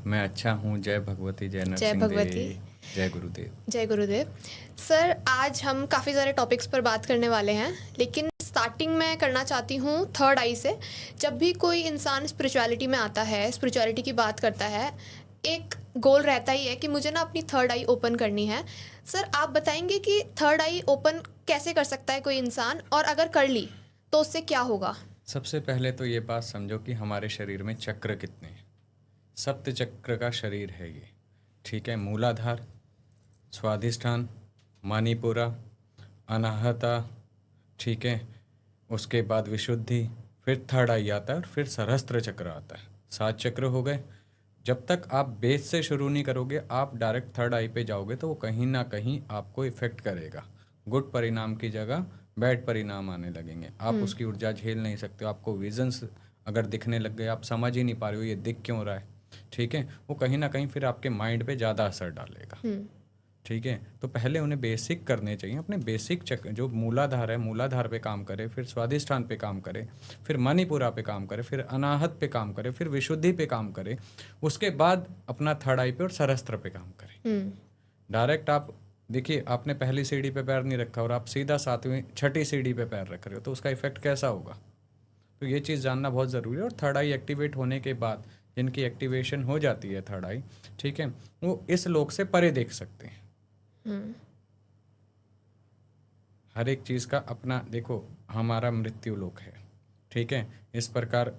मैं अच्छा हूँ। जय भगवती, जय जय नरसिंह भगवती। देव, जय गुरुदेव। जय गुरुदेव। सर, आज हम काफ़ी सारे टॉपिक्स पर बात करने वाले हैं, लेकिन स्टार्टिंग मैं करना चाहती हूँ थर्ड आई से। जब भी कोई इंसान स्पिरिचुअलिटी में आता है, स्पिरिचुअलिटी की बात करता है, एक गोल रहता ही है कि मुझे ना अपनी थर्ड आई ओपन करनी है। सर, आप बताएंगे कि थर्ड आई ओपन कैसे कर सकता है कोई इंसान, और अगर कर ली तो उससे क्या होगा? सबसे पहले तो ये बात समझो कि हमारे शरीर में चक्र कितने हैं। सप्त चक्र का शरीर है ये। ठीक है, मूलाधार, स्वाधिष्ठान, मणिपुरा, अनाहता, ठीक है, उसके बाद विशुद्धि, फिर थर्ड आई आता है और फिर सहस्त्र चक्र आता है। 7 चक्र हो गए। जब तक आप बेस से शुरू नहीं करोगे, आप डायरेक्ट थर्ड आई पे जाओगे तो वो कहीं ना कहीं आपको इफेक्ट करेगा। गुड परिणाम की जगह बैड परिणाम आने लगेंगे। आप उसकी ऊर्जा झेल नहीं सकते हो। आपको विजन्स अगर दिखने लग गए, आप समझ ही नहीं पा रहे हो ये दिख क्यों रहा है, ठीक है, वो कहीं ना कहीं फिर आपके माइंड पे ज़्यादा असर डालेगा। ठीक है, तो पहले उन्हें बेसिक करने चाहिए। अपने बेसिक चक्र जो मूलाधार है, मूलाधार पे काम करे, फिर स्वाधिष्ठान पे काम करे, फिर मणिपुरा पे काम करे, फिर अनाहत पे काम करे, फिर विशुद्धि पे काम करे, उसके बाद अपना थर्ड आई पे और सरस्त्र पे काम करे। डायरेक्ट आप देखिए, आपने पहली सीढ़ी पे पैर नहीं रखा और आप सीधा 7वीं 6ठी सीढ़ी पे पैर रख रहे हो, तो उसका इफेक्ट कैसा होगा? तो ये चीज़ जानना बहुत ज़रूरी है। और थर्ड आई एक्टिवेट होने के बाद जिनकी एक्टिवेशन हो जाती है थर्ड आई, ठीक है, वो इस लोक से परे देख सकते हैं। हर एक चीज़ का अपना देखो, हमारा मृत्यु लोक है, ठीक है, इस प्रकार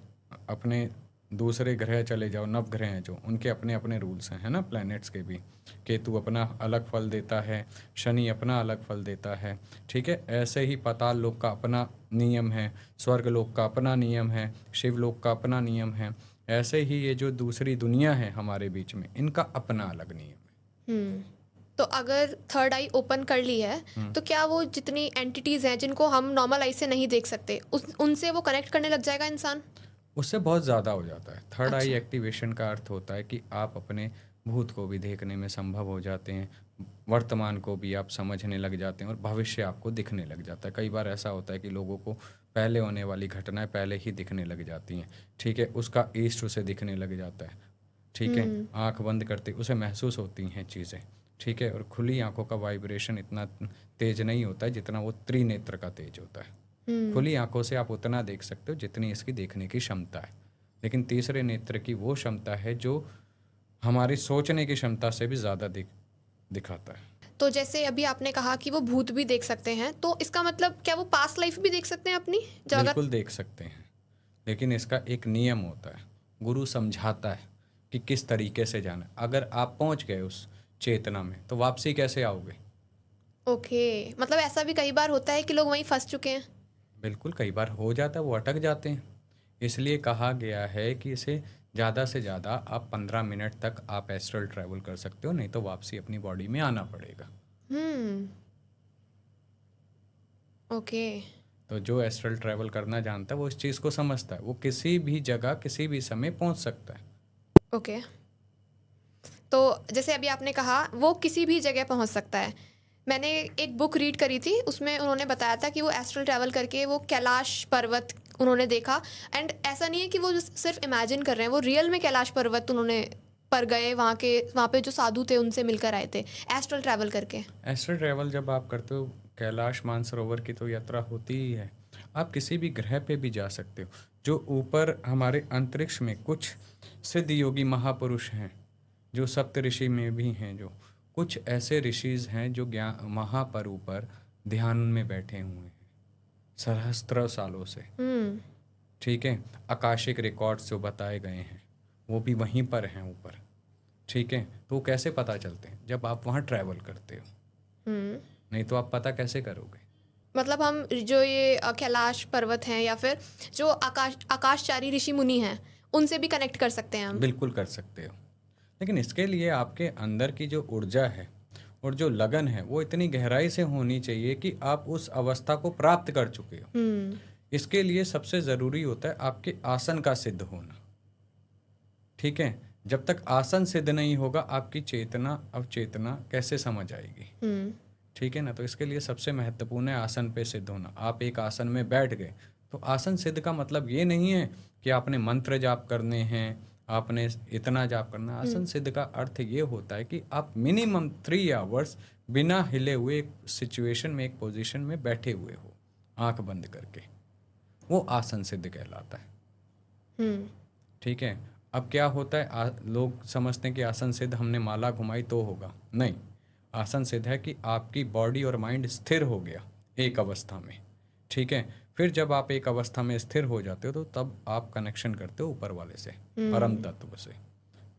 अपने दूसरे ग्रह चले जाओ, नव ग्रह हैं जो, उनके अपने अपने रूल्स हैं, है ना, प्लैनेट्स के भी। केतु अपना अलग फल देता है, शनि अपना अलग फल देता है, ठीक है। ऐसे ही पाताल लोक का अपना नियम है, स्वर्ग लोक का अपना नियम है, शिव लोक का अपना नियम है। ऐसे ही ये जो दूसरी दुनिया है हमारे बीच में, इनका अपना अलग नियम है। तो अगर थर्ड आई ओपन कर ली है, तो क्या वो जितनी एंटिटीज़ हैं जिनको हम नॉर्मल आई से नहीं देख सकते, उनसे वो कनेक्ट करने लग जाएगा इंसान? उससे बहुत ज़्यादा हो जाता है। थर्ड आई अच्छा। एक्टिवेशन का अर्थ होता है कि आप अपने भूत को भी देखने में संभव हो जाते हैं, वर्तमान को भी आप समझने लग जाते हैं और भविष्य आपको दिखने लग जाता है। कई बार ऐसा होता है कि लोगों को पहले होने वाली घटनाएं पहले ही दिखने लग जाती हैं, ठीक है, उसका ईस्ट उसे दिखने लग जाता है, ठीक है, आंख बंद करते उसे महसूस होती हैं चीज़ें, ठीक है। और खुली आंखों का वाइब्रेशन इतना तेज नहीं होता है जितना वो त्रिनेत्र का तेज होता है। खुली आंखों से आप उतना देख सकते हो जितनी इसकी देखने की क्षमता है, लेकिन तीसरे नेत्र की वो क्षमता है जो हमारी सोचने की क्षमता से भी ज़्यादा दिखाता है। तो जैसे अभी आपने कहा कि वो भूत भी देख सकते हैं, तो इसका मतलब क्या वो पास्ट लाइफ भी देख सकते हैं अपनी, जो अगर? बिल्कुल देख सकते हैं, लेकिन इसका एक नियम होता है। गुरु समझाता है कि किस तरीके से जाना है। अगर आप पहुंच गए उस चेतना में तो वापसी कैसे आओगे? ओके, मतलब ऐसा भी कई बार होता है कि लोग वहीं फंस चुके हैं। बिल्कुल, कई बार हो जाता है, वो अटक जाते हैं। इसलिए कहा गया है कि इसे ज़्यादा से ज़्यादा आप 15 मिनट तक आप एस्ट्रल ट्रैवल कर सकते हो, नहीं तो वापसी अपनी बॉडी में आना पड़ेगा। ओके। तो जो एस्ट्रल ट्रैवल करना जानता है वो इस चीज़ को समझता है, वो किसी भी जगह किसी भी समय पहुंच सकता है। ओके, तो जैसे अभी आपने कहा वो किसी भी जगह पहुंच सकता है। मैंने एक बुक रीड करी थी, उसमें उन्होंने बताया था कि वो एस्ट्रल ट्रैवल करके वो कैलाश पर्वत उन्होंने देखा। एंड ऐसा नहीं है कि वो सिर्फ इमेजिन कर रहे हैं, वो रियल में कैलाश पर्वत उन्होंने पर गए, वहाँ पे जो साधु थे उनसे मिलकर आए थे एस्ट्रल ट्रैवल करके। एस्ट्रल ट्रैवल जब आप करते हो, कैलाश मानसरोवर की तो यात्रा होती ही है। आप किसी भी ग्रह पे भी जा सकते हो। जो ऊपर हमारे अंतरिक्ष में कुछ सिद्ध योगी महापुरुष हैं, जो सप्त ऋषि में भी हैं, जो कुछ ऐसे ऋषिज हैं जो ज्ञान वहाँ पर ऊपर ध्यान में बैठे हुए हैं सहस्त्र सालों से, ठीक है। आकाशिक रिकॉर्ड्स जो बताए गए हैं वो भी वहीं पर हैं ऊपर, ठीक है। तो वो कैसे पता चलते हैं? जब आप वहाँ ट्रैवल करते हो, नहीं तो आप पता कैसे करोगे? मतलब हम जो ये कैलाश पर्वत हैं या फिर जो आकाशचारी ऋषि मुनि हैं, उनसे भी कनेक्ट कर सकते हैं हम? बिल्कुल कर सकते हो, लेकिन इसके लिए आपके अंदर की जो ऊर्जा है और जो लगन है वो इतनी गहराई से होनी चाहिए कि आप उस अवस्था को प्राप्त कर चुके हो। इसके लिए सबसे ज़रूरी होता है आपके आसन का सिद्ध होना, ठीक है। जब तक आसन सिद्ध नहीं होगा आपकी चेतना अवचेतना कैसे समझ आएगी? ठीक है ना। तो इसके लिए सबसे महत्वपूर्ण है आसन पे सिद्ध होना। आप एक आसन में बैठ गए तो आसन सिद्ध का मतलब ये नहीं है कि आपने मंत्र जाप करने हैं, आपने इतना जाप करना। आसन सिद्ध का अर्थ ये होता है कि आप मिनिमम 3 आवर्स बिना हिले हुए एक सिचुएशन में, एक पोजीशन में बैठे हुए हो, आंख बंद करके, वो आसन सिद्ध कहलाता है। ठीक है। अब क्या होता है, लोग समझते हैं कि आसन सिद्ध हमने माला घुमाई तो होगा। नहीं, आसन सिद्ध है कि आपकी बॉडी और माइंड स्थिर हो गया एक अवस्था में। ठीक है। फिर जब आप एक अवस्था में स्थिर हो जाते हो तो तब आप कनेक्शन करते हो ऊपर वाले से, परम तत्व से।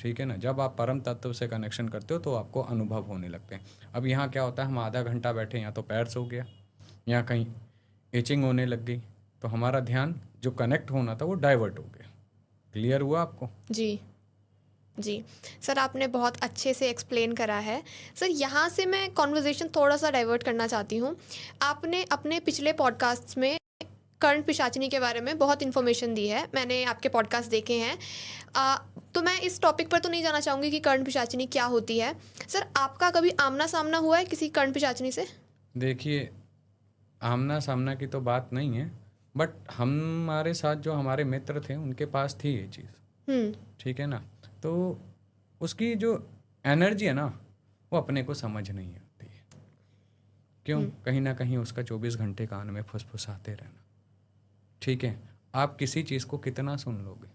ठीक है ना। जब आप परम तत्व से कनेक्शन करते हो तो आपको अनुभव होने लगते हैं। अब यहाँ क्या होता है, हम आधा घंटा बैठे, यहाँ तो पैर सो गया, यहाँ कहीं इचिंग होने लग गई, तो हमारा ध्यान जो कनेक्ट होना था वो डाइवर्ट हो गया। क्लियर हुआ आपको? जी जी सर, आपने बहुत अच्छे से एक्सप्लेन करा है। सर, यहाँ से मैं कॉन्वर्जेशन थोड़ा सा डाइवर्ट करना चाहती हूँ। आपने अपने पिछले पॉडकास्ट में कर्ण पिशाचिनी के बारे में बहुत इन्फॉर्मेशन दी है, मैंने आपके पॉडकास्ट देखे हैं। तो मैं इस टॉपिक पर तो नहीं जाना चाहूँगी कि कर्ण पिशाचिनी क्या होती है। सर, आपका कभी आमना सामना हुआ है किसी कर्ण पिशाचिनी से? देखिए, आमना सामना की तो बात नहीं है, बट हमारे साथ जो हमारे मित्र थे उनके पास थी ये चीज़। ठीक है ना। तो उसकी जो एनर्जी है ना, वो अपने को समझ नहीं आती है। क्यों? कहीं ना कहीं उसका 24 घंटे कान में फुसफुसाते रहना। ठीक है। आप किसी चीज़ को कितना सुन लोगे,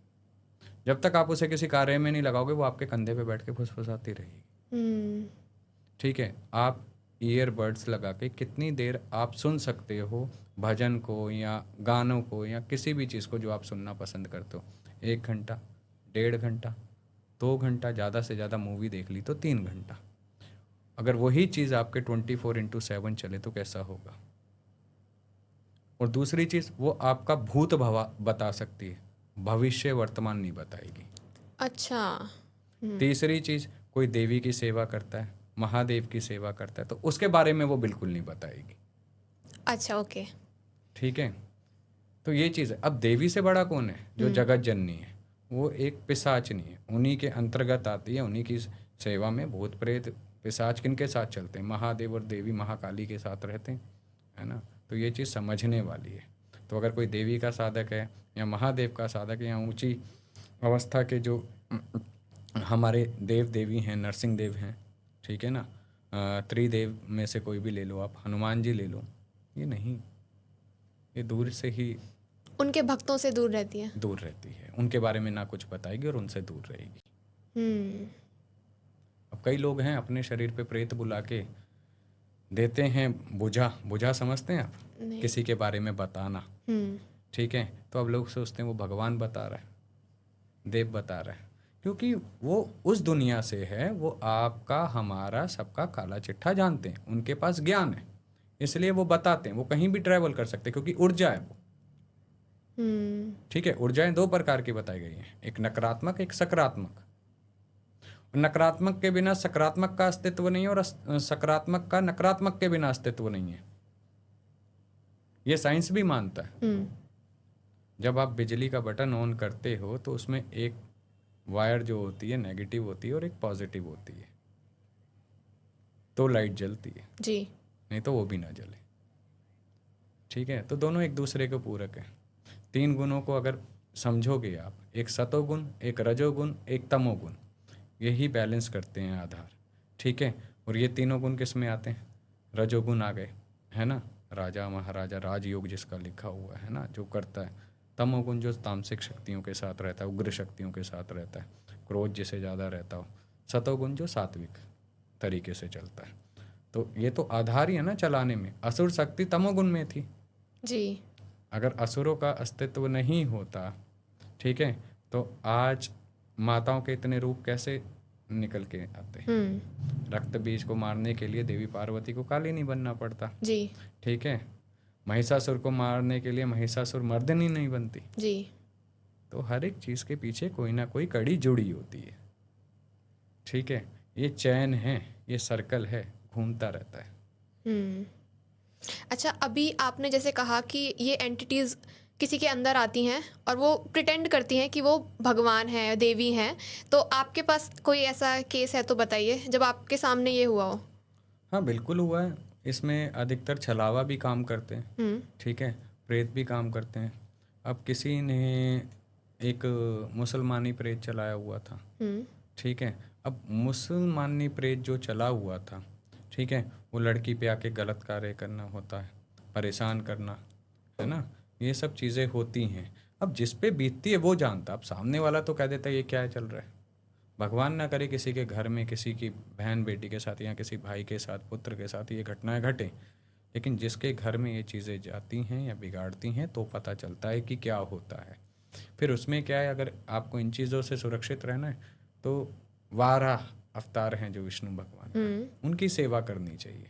जब तक आप उसे किसी कार्य में नहीं लगाओगे वो आपके कंधे पे बैठ के फुसफुसाती रहेगी। ठीक है। आप ईयरबड्स लगा के कितनी देर आप सुन सकते हो भजन को या गानों को या किसी भी चीज़ को जो आप सुनना पसंद करते हो? 1 घंटा, 1.5 घंटा, 2 घंटा, ज़्यादा से ज़्यादा मूवी देख ली तो 3 घंटा। अगर वही चीज़ आपके 24/7 चले तो कैसा होगा? और दूसरी चीज़, वो आपका भूत भवा बता सकती है, भविष्य वर्तमान नहीं बताएगी। अच्छा। तीसरी चीज़, कोई देवी की सेवा करता है, महादेव की सेवा करता है, तो उसके बारे में वो बिल्कुल नहीं बताएगी। अच्छा, ओके। ठीक है। तो ये चीज़ है। अब देवी से बड़ा कौन है? जो जगत जननी है, वो एक पिशाचनी है, उन्हीं के अंतर्गत आती है। उन्हीं की सेवा में भूत प्रेत पिशाच किनके साथ चलते हैं? महादेव और देवी महाकाली के साथ रहते हैं, है ना। तो ये चीज़ समझने वाली है। तो अगर कोई देवी का साधक है या महादेव का साधक है या ऊंची अवस्था के जो हमारे देव देवी हैं, नरसिंह देव हैं, ठीक है ना, त्रिदेव में से कोई भी ले लो आप, हनुमान जी ले लो, ये नहीं, ये दूर से ही उनके भक्तों से दूर रहती है। दूर रहती है, उनके बारे में ना कुछ बताएगी और उनसे दूर रहेगी। अब कई लोग हैं अपने शरीर पे प्रेत बुला के देते हैं बुझा समझते हैं आप? किसी के बारे में बताना। ठीक है। तो अब लोग सोचते हैं वो भगवान बता रहा है, देव बता रहा है, क्योंकि वो उस दुनिया से है, वो आपका हमारा सबका काला चिट्ठा जानते हैं, उनके पास ज्ञान है, इसलिए वो बताते हैं। वो कहीं भी ट्रैवल कर सकते हैं क्योंकि ऊर्जा है वो। ठीक है। ऊर्जाएं 2 प्रकार की बताई गई हैं, एक नकारात्मक, एक सकारात्मक। नकारात्मक के बिना सकारात्मक का अस्तित्व नहीं है और सकारात्मक का नकारात्मक के बिना अस्तित्व नहीं है। ये साइंस भी मानता है। जब आप बिजली का बटन ऑन करते हो तो उसमें एक वायर जो होती है नेगेटिव होती है और एक पॉजिटिव होती है, तो लाइट जलती है जी, नहीं तो वो भी ना जले। ठीक है। तो दोनों एक दूसरे के पूरक हैं। 3 गुणों को अगर समझोगे आप, एक सतोगुण, एक रजोगुण, एक तमोगुण, यही बैलेंस करते हैं आधार। ठीक है। और ये तीनों गुण किस में आते हैं? रजोगुण आ गए, है ना, राजा महाराजा, राजयोग जिसका लिखा हुआ है ना, जो करता है। तमोगुण जो तामसिक शक्तियों के साथ रहता है, उग्र शक्तियों के साथ रहता है, क्रोध जिसे ज़्यादा रहता हो। सतोगुण जो सात्विक तरीके से चलता है। तो ये तो आधार ही है ना चलाने में। असुर शक्ति तमोगुण में थी जी। अगर असुरों का अस्तित्व नहीं होता, ठीक है, तो आज माताओं के इतने रूप कैसे निकल के आते हैं? रक्त बीज को मारने के लिए देवी पार्वती को काली नहीं बनना पड़ता जी। ठीक है। महिषासुर को मारने के लिए महिषासुर मर्दनी नहीं बनती जी। तो हर एक चीज़ के पीछे कोई ना कोई कड़ी जुड़ी होती है। ठीक है। ये चैन है, ये सर्कल है, घूमता रहता है। अच्छा, अभी आपने जैसे कहा कि ये एंटिटीज़ किसी के अंदर आती हैं और वो प्रिटेंड करती हैं कि वो भगवान है, देवी हैं, तो आपके पास कोई ऐसा केस है तो बताइए जब आपके सामने ये हुआ हो। हाँ बिल्कुल हुआ है। इसमें अधिकतर छलावा भी काम करते हैं, ठीक है, प्रेत भी काम करते हैं। अब किसी ने एक मुसलमानी प्रेत चलाया हुआ था, हम्म। ठीक है। अब मुसलमानी प्रेत जो चला हुआ था, ठीक है, वो लड़की पे आके गलत कार्य करना होता है, परेशान करना, है ना, ये सब चीज़ें होती हैं। अब जिस पे बीतती है वो जानता, अब सामने वाला तो कह देता है ये क्या चल रहा है। भगवान ना करे किसी के घर में किसी की बहन बेटी के साथ या किसी भाई के साथ पुत्र के साथ ये घटनाएं घटे, लेकिन जिसके घर में ये चीज़ें जाती हैं या बिगाड़ती हैं तो पता चलता है कि क्या होता है। फिर उसमें क्या है, अगर आपको इन चीज़ों से सुरक्षित रहना है तो 12 अवतार हैं जो विष्णु भगवान का, उनकी सेवा करनी चाहिए।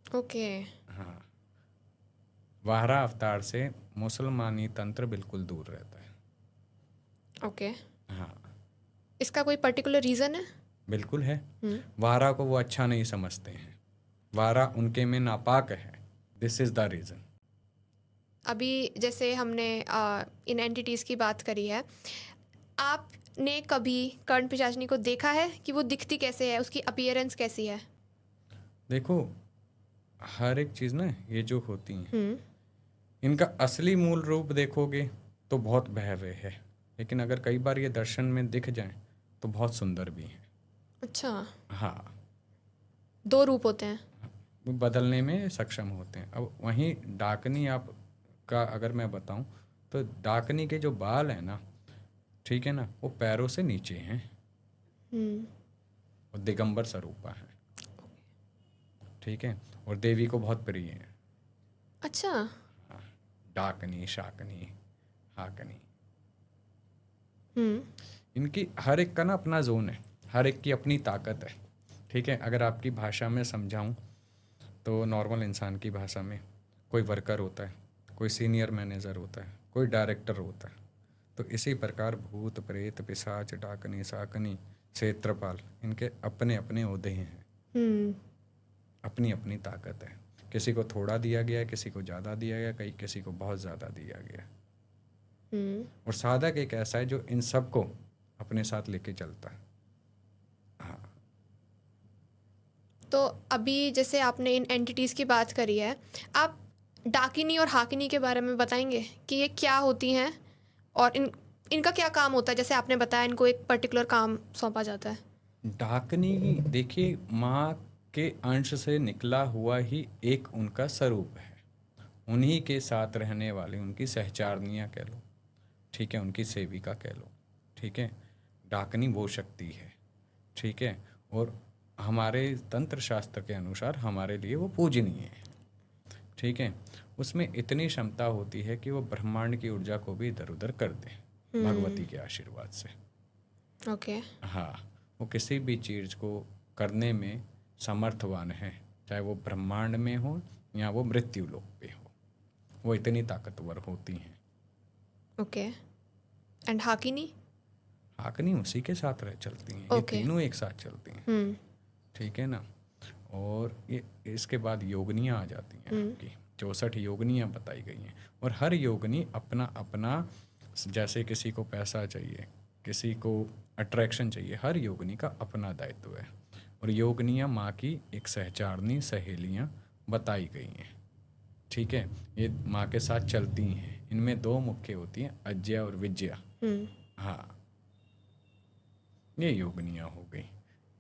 ओके। हाँ, 12 अवतार से मुसलमानी तंत्र बिल्कुल दूर रहता है। ओके। हाँ, इसका कोई पर्टिकुलर रीज़न है? बिल्कुल है। 12 को वो अच्छा नहीं समझते हैं, 12 उनके में नापाक है, दिस इज़ द रीज़न। अभी जैसे हमने इन एंटिटीज़ की बात करी है, आपने कभी कर्ण पिशाचिनी को देखा है कि वो दिखती कैसे है, उसकी अपीयरेंस कैसी है? देखो, हर एक चीज़ ना ये जो होती हैं, हम्म। इनका असली मूल रूप देखोगे तो बहुत भयावह है, लेकिन अगर कई बार ये दर्शन में दिख जाएं तो बहुत सुंदर भी हैं। अच्छा, हाँ, 2 रूप होते हैं। वो बदलने में सक्षम होते हैं। अब वहीं डाकनी आप का अगर मैं बताऊं तो डाकनी के जो बाल हैं ना, ठीक है ना, वो पैरों से नीचे हैं हम्म। और दिगंबर स्वरूपा है, ठीक है, और देवी को बहुत प्रिय है। अच्छा। हाँ, डाकनी, शाकनी, हाकनी, हम्म। इनकी हर एक का ना अपना जोन है, हर एक की अपनी ताकत है, ठीक है। अगर आपकी भाषा में समझाऊं तो नॉर्मल इंसान की भाषा में, कोई वर्कर होता है, कोई सीनियर मैनेजर होता है, कोई डायरेक्टर होता है, तो इसी प्रकार भूत प्रेत पिशाच डाकनी शाकनी क्षेत्रपाल, इनके अपने अपने ओहदे हैं, हम्म। अपनी अपनी ताकत है। किसी को थोड़ा दिया गया है, किसी को ज़्यादा दिया गया, कहीं किसी को बहुत ज़्यादा दिया गया। और साधक एक ऐसा है जो इन सब को अपने साथ लेके चलता है। हाँ, तो अभी जैसे आपने इन एंटिटीज़ की बात करी है, आप डाकिनी और हाकिनी के बारे में बताएंगे कि ये क्या होती हैं और इनका क्या काम होता है? जैसे आपने बताया इनको एक पर्टिकुलर काम सौंपा जाता है। डाकनी देखिए माँ के अंश से निकला हुआ ही एक उनका स्वरूप है, उन्हीं के साथ रहने वाली उनकी सहचारनियाँ कह लो, ठीक है, उनकी सेविका कह लो, ठीक है। डाकनी वो शक्ति है, ठीक है, और हमारे तंत्र शास्त्र के अनुसार हमारे लिए वो पूजनीय है, ठीक है। उसमें इतनी क्षमता होती है कि वो ब्रह्मांड की ऊर्जा को भी इधर उधर कर दे भगवती के आशीर्वाद से। ओके। हाँ, वो किसी भी चीज़ को करने में समर्थवान है, चाहे वो ब्रह्मांड में हो या वो मृत्यु लोक पे हो, वो इतनी ताकतवर होती हैं। ओके। एंड हाकिनी? हाकनी उसी के साथ रह चलती हैं, ये ओके। तीनों एक साथ चलती हैं, ठीक है ना। और ये इसके बाद योगनियाँ आ जाती हैं आपकी, 64 योगनियाँ बताई गई हैं, और हर योगनी अपना अपना, जैसे किसी को पैसा चाहिए, किसी को अट्रैक्शन चाहिए, हर योगनी का अपना दायित्व है। और योगनियाँ माँ की एक सहचारनी सहेलियाँ बताई गई हैं, ठीक है, ये माँ के साथ चलती हैं। इनमें 2 मुख्य होती हैं, अज्ञा और विज्ञा। हाँ, ये योगनियाँ हो गई।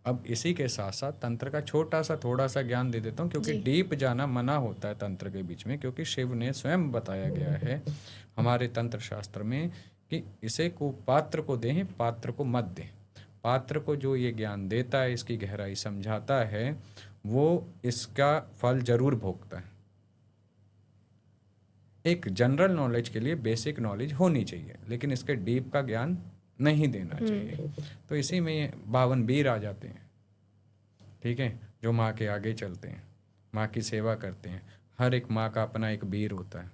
अब इसी के साथ साथ तंत्र का छोटा सा थोड़ा सा ज्ञान दे देता हूँ, क्योंकि जी। डीप जाना मना होता है तंत्र के बीच में, क्योंकि शिव ने स्वयं बताया गया है हमारे तंत्र शास्त्र में कि इसे को पात्र को दें, पात्र को मत दें। पात्र को जो ये ज्ञान देता है, इसकी गहराई समझाता है, वो इसका फल जरूर भोगता है। एक जनरल नॉलेज के लिए बेसिक नॉलेज होनी चाहिए, लेकिन इसके डीप का ज्ञान नहीं देना चाहिए। तो इसी में 52 वीर आ जाते हैं, ठीक है, जो माँ के आगे चलते हैं, माँ की सेवा करते हैं। हर एक माँ का अपना एक वीर होता है,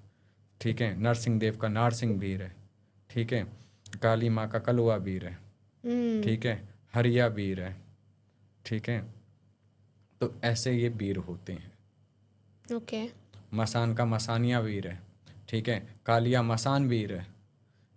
ठीक है। नरसिंह देव का नारसिंह वीर है, ठीक है। काली माँ का कलवा वीर है, ठीक है। हरिया वीर है, ठीक है। तो ऐसे ये वीर होते हैं। ओके। मसान का मसानिया वीर है, ठीक है। कालिया मसान वीर है।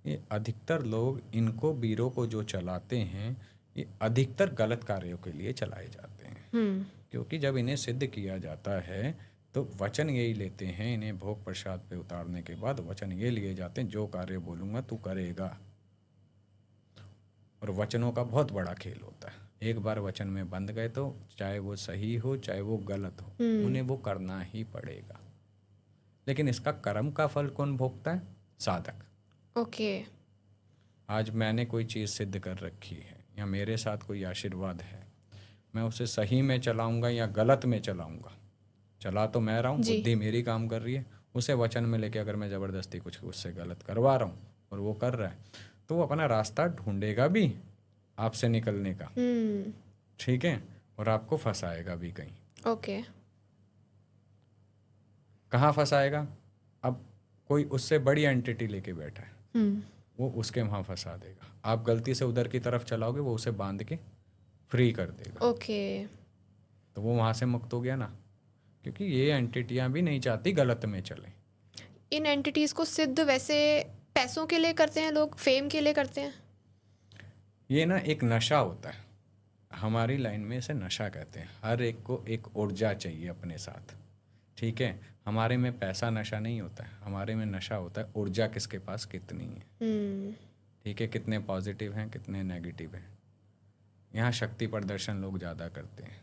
ये अधिकतर लोग इनको वीरों को जो चलाते हैं, ये अधिकतर गलत कार्यों के लिए चलाए जाते हैं, क्योंकि जब इन्हें सिद्ध किया जाता है तो वचन यही लेते हैं, इन्हें भोग प्रसाद पे उतारने के बाद वचन ये लिए जाते हैं, जो कार्य बोलूँगा तू करेगा। और वचनों का बहुत बड़ा खेल होता है। एक बार वचन में बंध गए तो चाहे वो सही हो चाहे वो गलत हो, उन्हें वो करना ही पड़ेगा। लेकिन इसका कर्म का फल कौन भोगता है? साधक। ओके। आज मैंने कोई चीज़ सिद्ध कर रखी है या मेरे साथ कोई आशीर्वाद है, मैं उसे सही में चलाऊंगा या गलत में चलाऊंगा, चला तो मैं रहा हूँ, जी। बुद्धि मेरी काम कर रही है। उसे वचन में लेके अगर मैं ज़बरदस्ती कुछ उससे गलत करवा रहा हूँ और वो कर रहा है, तो वो अपना रास्ता ढूंढेगा भी आपसे निकलने का, ठीक है, और आपको फंसाएगा भी कहीं। ओके। कहाँ फंसाएगा? अब कोई उससे बड़ी एंटिटी लेके बैठा है, वो उसके वहाँ फंसा देगा। आप गलती से उधर की तरफ चलाओगे, वो उसे बांध के फ्री कर देगा। ओके। तो वो वहाँ से मुक्त हो गया ना, क्योंकि ये एंटिटियाँ भी नहीं चाहती गलत में चले। इन एंटिटीज़ को सिद्ध वैसे पैसों के लिए करते हैं लोग, फेम के लिए करते हैं? ये ना एक नशा होता है, हमारी लाइन में इसे नशा कहते हैं। हर एक को एक ऊर्जा चाहिए अपने साथ, ठीक है। हमारे में पैसा नशा नहीं होता है, हमारे में नशा होता है ऊर्जा किसके पास कितनी है, ठीक है, कितने पॉजिटिव हैं कितने नेगेटिव हैं। यहाँ शक्ति प्रदर्शन लोग ज़्यादा करते हैं,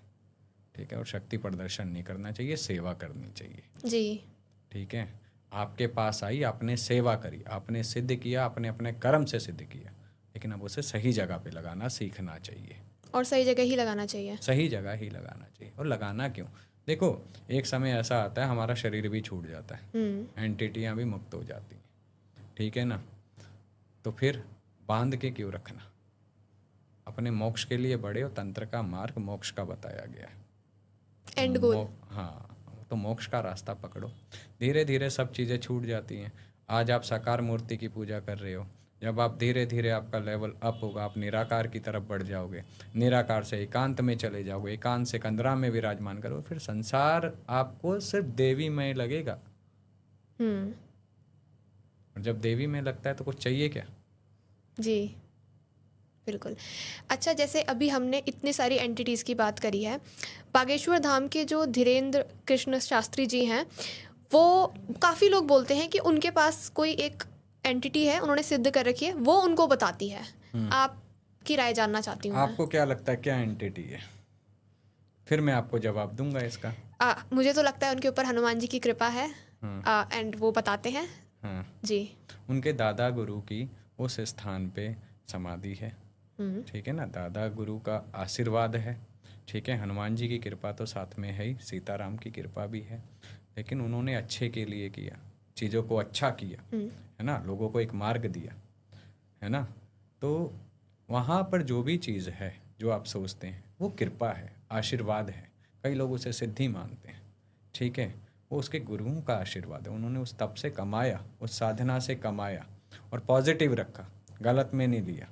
ठीक है, और शक्ति प्रदर्शन नहीं करना चाहिए, सेवा करनी चाहिए जी। ठीक है। आपके पास आई, आपने सेवा करी, आपने सिद्ध किया, आपने अपने कर्म से सिद्ध किया, लेकिन अब उसे सही जगह पे लगाना सीखना चाहिए। और सही जगह ही लगाना चाहिए। सही जगह ही लगाना चाहिए। और लगाना क्यों? देखो, एक समय ऐसा आता है हमारा शरीर भी छूट जाता है, एंटिटियाँ भी मुक्त हो जाती हैं, ठीक है ना। तो फिर बांध के क्यों रखना? अपने मोक्ष के लिए बढ़े हो, तंत्र का मार्ग मोक्ष का बताया गया है। एंड गोल। हाँ, तो मोक्ष का रास्ता पकड़ो, धीरे धीरे सब चीज़ें छूट जाती हैं। आज आप साकार मूर्ति की पूजा कर रहे हो, जब आप धीरे धीरे आपका लेवल अप होगा, आप निराकार की तरफ बढ़ जाओगे, निराकार से एकांत में चले जाओगे, एकांत से कंदरा में विराजमान करोगे, फिर संसार आपको सिर्फ देवी में लगेगा। और जब देवी में लगता है तो कुछ चाहिए क्या? जी बिल्कुल। अच्छा, जैसे अभी हमने इतनी सारी एंटिटीज़ की बात करी है, बागेश्वर धाम के जो धीरेन्द्र कृष्ण शास्त्री जी हैं, वो काफ़ी लोग बोलते हैं कि उनके पास कोई एक एंटिटी है, उन्होंने सिद्ध कर रखी है, वो उनको बताती है। आपकी राय जानना चाहती हूँ मैं। आपको क्या लगता है क्या एंटिटी है? फिर मैं आपको जवाब दूंगा इसका। मुझे तो लगता है उनके ऊपर हनुमान जी की कृपा है, एंड वो बताते हैं। हाँ, जी। उनके दादा गुरु की उस स्थान पे समाधि है, ठीक है ना, दादा गुरु का आशीर्वाद है, ठीक है। हनुमान जी की कृपा तो साथ में है ही, सीताराम की कृपा भी है, लेकिन उन्होंने अच्छे के लिए किया, चीज़ों को अच्छा किया, है ना, लोगों को एक मार्ग दिया, है ना। तो वहाँ पर जो भी चीज़ है जो आप सोचते हैं वो कृपा है, आशीर्वाद है। कई लोग उसे सिद्धि मानते हैं, ठीक है, वो उसके गुरुओं का आशीर्वाद है। उन्होंने उस तप से कमाया, उस साधना से कमाया और पॉजिटिव रखा, गलत में नहीं लिया,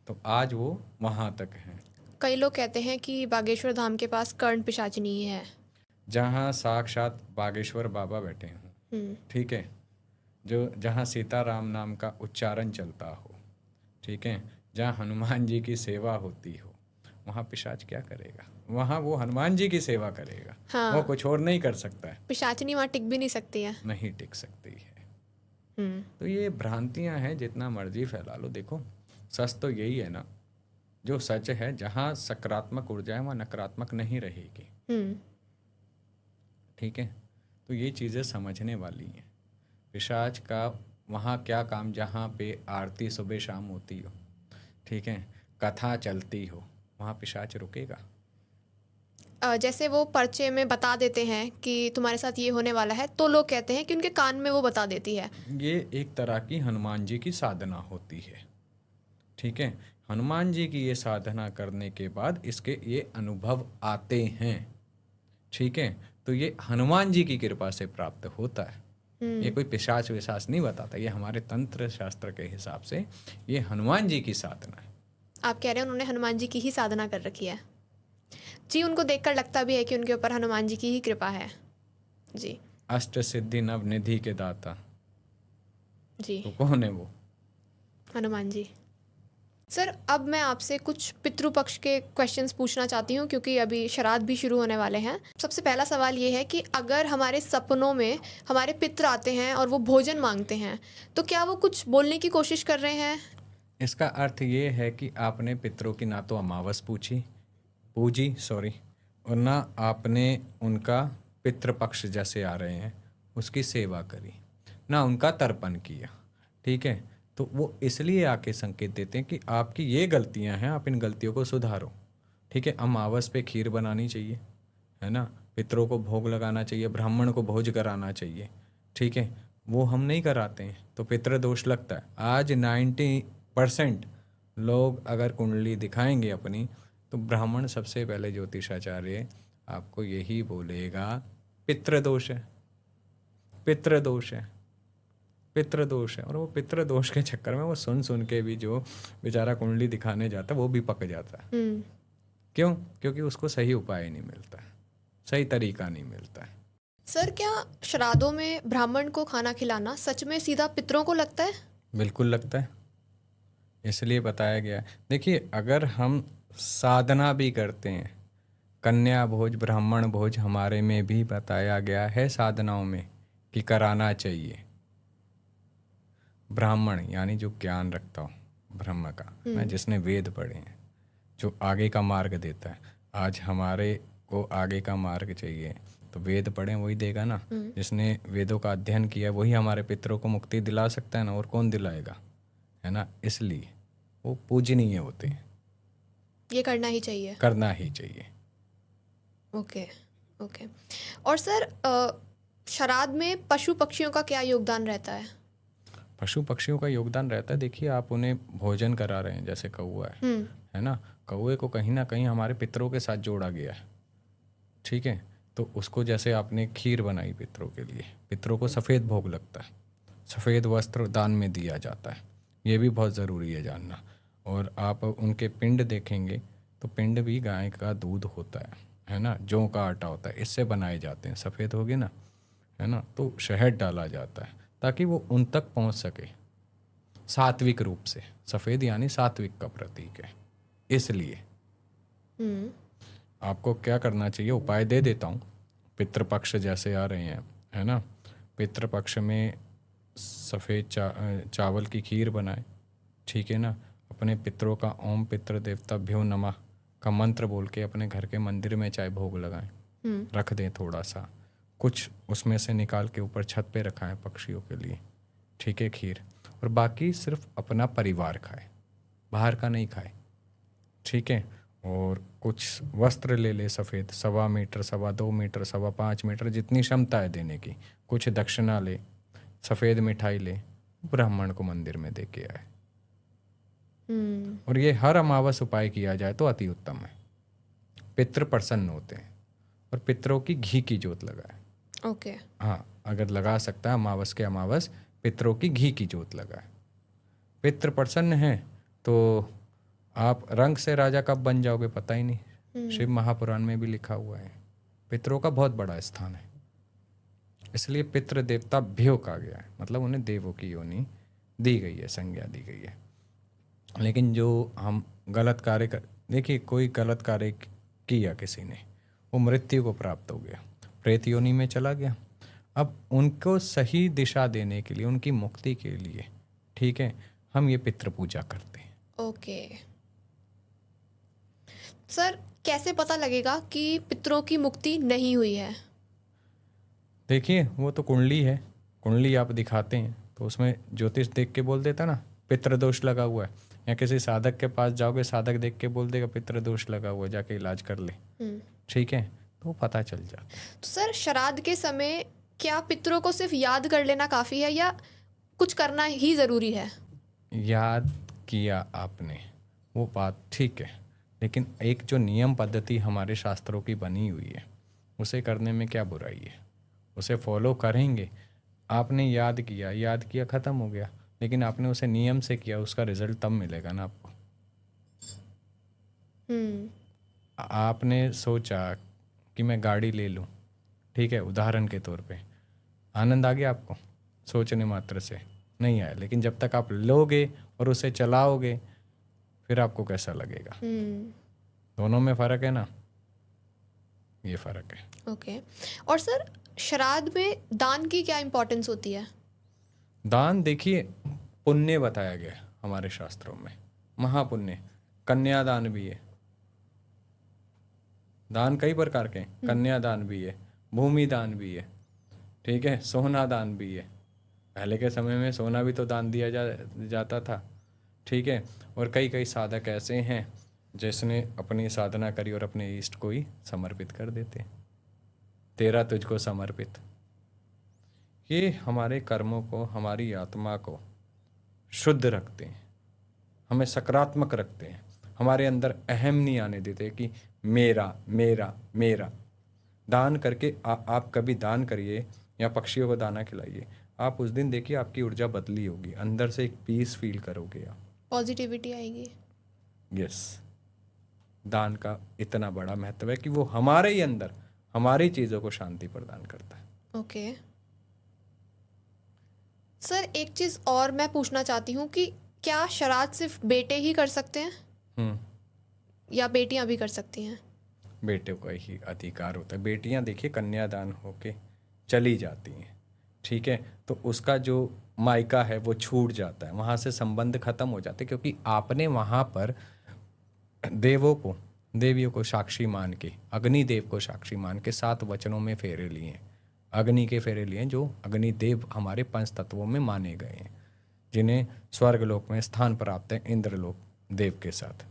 तो आज वो वहाँ तक हैं। कई लोग कहते हैं कि बागेश्वर धाम के पास कर्ण पिशाचिनी है, जहाँ साक्षात बागेश्वर बाबा बैठे हों, ठीक है, जो जहाँ सीताराम नाम का उच्चारण चलता हो, ठीक है, जहाँ हनुमान जी की सेवा होती हो, वहाँ पिशाच क्या करेगा? वहाँ वो हनुमान जी की सेवा करेगा। हाँ। वो कुछ और नहीं कर सकता है, पिशाचिनी वहाँ टिक भी नहीं सकती है। नहीं टिक सकती है। तो ये भ्रांतियाँ हैं, जितना मर्जी फैला लो। देखो, सच तो यही है ना, जो सच है, जहाँ सकारात्मक ऊर्जा है वहाँ नकारात्मक नहीं रहेगी, ठीक है। तो ये चीज़ें समझने वाली हैं। पिशाच का वहाँ क्या काम, जहाँ पे आरती सुबह शाम होती हो, ठीक है, कथा चलती हो, वहाँ पिशाच रुकेगा? जैसे वो पर्चे में बता देते हैं कि तुम्हारे साथ ये होने वाला है, तो लोग कहते हैं कि उनके कान में वो बता देती है। ये एक तरह की हनुमान जी की साधना होती है, ठीक है। हनुमान जी की ये साधना करने के बाद इसके ये अनुभव आते हैं, ठीक है। तो ये हनुमान जी की कृपा से प्राप्त होता है, ये कोई पिशाच विशाच नहीं बताता। ये हमारे तंत्र शास्त्र के हिसाब से ये हनुमान जी की साधना है। आप कह रहे हैं उन्होंने हनुमान जी की ही साधना कर रखी है? जी, उनको देखकर लगता भी है कि उनके ऊपर हनुमान जी की ही कृपा है। जी। अष्ट सिद्धि नव निधि के दाता, जी। तो कौन है वो? हनुमान जी। सर अब मैं आपसे कुछ पितृपक्ष के क्वेश्चंस पूछना चाहती हूँ क्योंकि अभी श्राद्ध भी शुरू होने वाले हैं। सबसे पहला सवाल ये है कि अगर हमारे सपनों में हमारे पितृ आते हैं और वो भोजन मांगते हैं तो क्या वो कुछ बोलने की कोशिश कर रहे हैं? इसका अर्थ ये है कि आपने पितरों की ना तो अमावस पूजी और ना आपने उनका पितृपक्ष जैसे आ रहे हैं उसकी सेवा करी, ना उनका तर्पण किया। ठीक है, तो वो इसलिए आके संकेत देते हैं कि आपकी ये गलतियां हैं, आप इन गलतियों को सुधारो। ठीक है, अमावस पे खीर बनानी चाहिए, है ना, पितरों को भोग लगाना चाहिए, ब्राह्मण को भोज कराना चाहिए। ठीक है, वो हम नहीं कराते हैं तो पितृदोष लगता है। आज 90% लोग अगर कुंडली दिखाएंगे अपनी तो ब्राह्मण सबसे पहले ज्योतिषाचार्य आपको यही बोलेगा पितृदोष है, पितृदोष है, पितृदोष है। और वो पितृदोष के चक्कर में वो सुन सुन के भी जो बेचारा कुंडली दिखाने जाता है वो भी पक जाता है। क्यों? क्योंकि उसको सही उपाय नहीं मिलता है, सही तरीका नहीं मिलता है। सर क्या श्राद्धों में ब्राह्मण को खाना खिलाना सच में सीधा पितरों को लगता है? बिल्कुल लगता है, इसलिए बताया गया है। देखिए, अगर हम साधना भी करते हैं, कन्या भोज ब्राह्मण भोज हमारे में भी बताया गया है साधनाओं में कि कराना चाहिए। ब्राह्मण यानी जो ज्ञान रखता हो ब्रह्म का, ना, जिसने वेद पढ़े हैं, जो आगे का मार्ग देता है। आज हमारे को आगे का मार्ग चाहिए तो वेद पढ़े वही देगा ना। जिसने वेदों का अध्ययन किया वही हमारे पितरों को मुक्ति दिला सकता है ना, और कौन दिलाएगा, है ना। इसलिए वो पूजनीय होते हैं, ये करना ही चाहिए। करना ही चाहिए। Okay okay. और सर श्राद्ध में पशु पक्षियों का क्या योगदान रहता है? पशु पक्षियों का योगदान रहता है। देखिए, आप उन्हें भोजन करा रहे हैं, जैसे कौआ है ना, कौए को कहीं ना कहीं हमारे पितरों के साथ जोड़ा गया है। ठीक है, तो उसको जैसे आपने खीर बनाई पितरों के लिए, पितरों को सफ़ेद भोग लगता है, सफ़ेद वस्त्र दान में दिया जाता है, ये भी बहुत ज़रूरी है जानना। और आप उनके पिंड देखेंगे तो पिंड भी गाय का दूध होता है ना, जौ का आटा होता है, इससे बनाए जाते हैं। सफ़ेद हो गए ना, है ना, तो शहद डाला जाता है ताकि वो उन तक पहुंच सके सात्विक रूप से। सफ़ेद यानी सात्विक का प्रतीक है। इसलिए आपको क्या करना चाहिए, उपाय दे देता हूँ। पितृपक्ष जैसे आ रहे हैं, है ना, पितृपक्ष में सफ़ेद चावल की खीर बनाए। ठीक है ना, अपने पितरों का ओम पितृ देवताभ्यो नमः का मंत्र बोल के अपने घर के मंदिर में चाहे भोग लगाएं, रख दें थोड़ा सा, कुछ उसमें से निकाल के ऊपर छत पे रखा है पक्षियों के लिए। ठीक है, खीर, और बाकी सिर्फ अपना परिवार खाए, बाहर का नहीं खाए। ठीक है, और कुछ वस्त्र ले ले सफ़ेद, 1.25 मीटर, 2.25 मीटर, 5.25 मीटर, जितनी क्षमता है देने की। कुछ दक्षिणा ले, सफ़ेद मिठाई ले, ब्राह्मण को मंदिर में दे के आए। और ये हर अमावस उपाय किया जाए तो अति उत्तम है। पितृ प्रसन्न होते हैं। और पितरों की घी की जोत लगाए। ओके। हाँ, अगर लगा सकता है अमावस के अमावस पितरों की घी की जोत लगाए। पितृ प्रसन्न है तो आप रंग से राजा कब बन जाओगे पता ही नहीं। शिव महापुराण में भी लिखा हुआ है। पितरों का बहुत बड़ा स्थान है, इसलिए पितृ देवता भ्यो कहा गया है, मतलब उन्हें देवों की योनि दी गई है, संज्ञा दी गई है। लेकिन जो हम गलत कार्य कर, देखिए कोई गलत कार्य किया किसी ने, वो मृत्यु को प्राप्त हो गया, प्रेत योनि में चला गया। अब उनको सही दिशा देने के लिए, उनकी मुक्ति के लिए, ठीक है, हम ये पितृ पूजा करते हैं। ओके सर, कैसे पता लगेगा कि पितरों की मुक्ति नहीं हुई है? देखिए, वो तो कुंडली है, कुंडली आप दिखाते हैं तो उसमें ज्योतिष देख के बोल देता ना पितृदोष लगा हुआ है। या किसी साधक के पास जाओगे, साधक देख के बोल देगा पितृदोष लगा हुआ है, जाके इलाज कर ले। ठीक है, तो पता चल जाता। तो सर, श्राद्ध के समय क्या पितरों को सिर्फ याद कर लेना काफ़ी है या कुछ करना ही ज़रूरी है? याद किया आपने, वो बात ठीक है, लेकिन एक जो नियम पद्धति हमारे शास्त्रों की बनी हुई है, उसे करने में क्या बुराई है? उसे फॉलो करेंगे। आपने याद किया, ख़त्म हो गया, लेकिन आपने उसे नियम से किया, उसका रिजल्ट तब मिलेगा ना आपको। आपने सोचा कि मैं गाड़ी ले लूँ, ठीक है, उदाहरण के तौर पे, आनंद आ गया आपको सोचने मात्र से? नहीं आया। लेकिन जब तक आप लोगे और उसे चलाओगे, फिर आपको कैसा लगेगा? हम्म। दोनों में फ़र्क है ना, ये फ़र्क है। ओके। और सर, श्राद्ध में दान की क्या इम्पोर्टेंस होती है? दान देखिए, पुण्य बताया गया है हमारे शास्त्रों में, महापुण्य। कन्यादान भी है, दान कई प्रकार के हैं, कन्यादान भी है, भूमि दान भी है, ठीक है, सोना दान भी है। पहले के समय में सोना भी तो दान दिया जाता था, ठीक है। और कई कई साधक ऐसे हैं जिसने अपनी साधना करी और अपने इष्ट को ही समर्पित कर देते, तेरा तुझको समर्पित। ये हमारे कर्मों को, हमारी आत्मा को शुद्ध रखते हैं, हमें सकारात्मक रखते हैं, हमारे अंदर अहम नहीं आने देते कि मेरा मेरा मेरा। दान करके आप कभी दान करिए या पक्षियों को दाना खिलाइए, आप उस दिन देखिए आपकी ऊर्जा बदली होगी, अंदर से एक पीस फील करोगे आप। पॉजिटिविटी आएगी। यस, दान का इतना बड़ा महत्व है कि वो हमारे ही अंदर हमारी चीज़ों को शांति प्रदान करता है। ओके सर, एक चीज़ और मैं पूछना चाहती हूँ कि क्या श्राद्ध सिर्फ बेटे ही कर सकते हैं हम्म, या बेटियां भी कर सकती हैं? बेटे का ही अधिकार होता है। बेटियां देखिए कन्यादान होके चली जाती हैं, ठीक है, तो उसका जो मायका है वो छूट जाता है, वहाँ से संबंध खत्म हो जाते हैं, क्योंकि आपने वहाँ पर देवों को, देवियों को साक्षी मान के, अग्निदेव को साक्षी मान के 7 वचनों में फेरे लिए हैं, अग्नि के फेरे लिए हैं, जो अग्निदेव हमारे 5 तत्वों में माने गए हैं, जिन्हें स्वर्गलोक में स्थान प्राप्त है इंद्रलोक देव के साथ,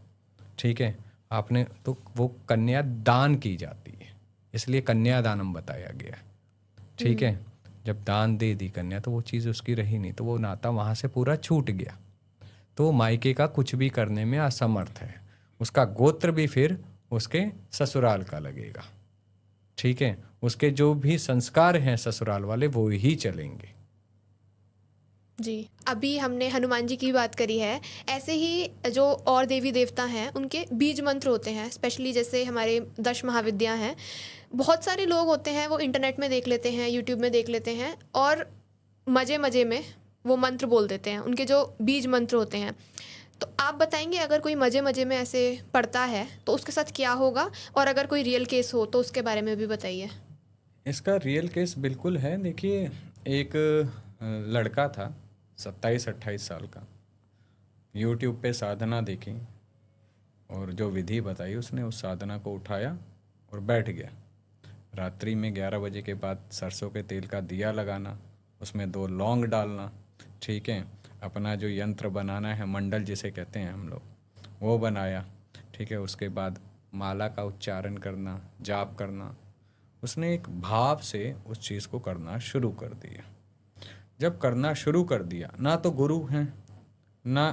ठीक है। आपने तो वो कन्या दान की जाती है, इसलिए कन्यादानम बताया गया, ठीक है। जब दान दे दी कन्या तो वो चीज़ उसकी रही नहीं, तो वो नाता वहाँ से पूरा छूट गया, तो वो मायके का कुछ भी करने में असमर्थ है, उसका गोत्र भी फिर उसके ससुराल का लगेगा, ठीक है। उसके जो भी संस्कार हैं ससुराल वाले वो ही चलेंगे। जी, अभी हमने हनुमान जी की बात करी है, ऐसे ही जो और देवी देवता हैं उनके बीज मंत्र होते हैं, स्पेशली जैसे हमारे 10 महाविद्या हैं। बहुत सारे लोग होते हैं वो इंटरनेट में देख लेते हैं, यूट्यूब में देख लेते हैं और मज़े मज़े में वो मंत्र बोल देते हैं, उनके जो बीज मंत्र होते हैं। तो आप बताएंगे अगर कोई मज़े मज़े में ऐसे पढ़ता है तो उसके साथ क्या होगा, और अगर कोई रियल केस हो तो उसके बारे में भी बताइए। इसका रियल केस बिल्कुल है। देखिए, एक लड़का था 27-28 साल का, यूट्यूब पे साधना देखी और जो विधि बताई उसने उस साधना को उठाया और बैठ गया। रात्रि में 11 बजे के बाद सरसों के तेल का दिया लगाना, उसमें 2 लौंग डालना, ठीक है, अपना जो यंत्र बनाना है, मंडल जिसे कहते हैं हम लोग, वो बनाया, ठीक है। उसके बाद माला का उच्चारण करना, जाप करना, उसने एक भाव से उस चीज़ को करना शुरू कर दिया। जब करना शुरू कर दिया, ना तो गुरु हैं ना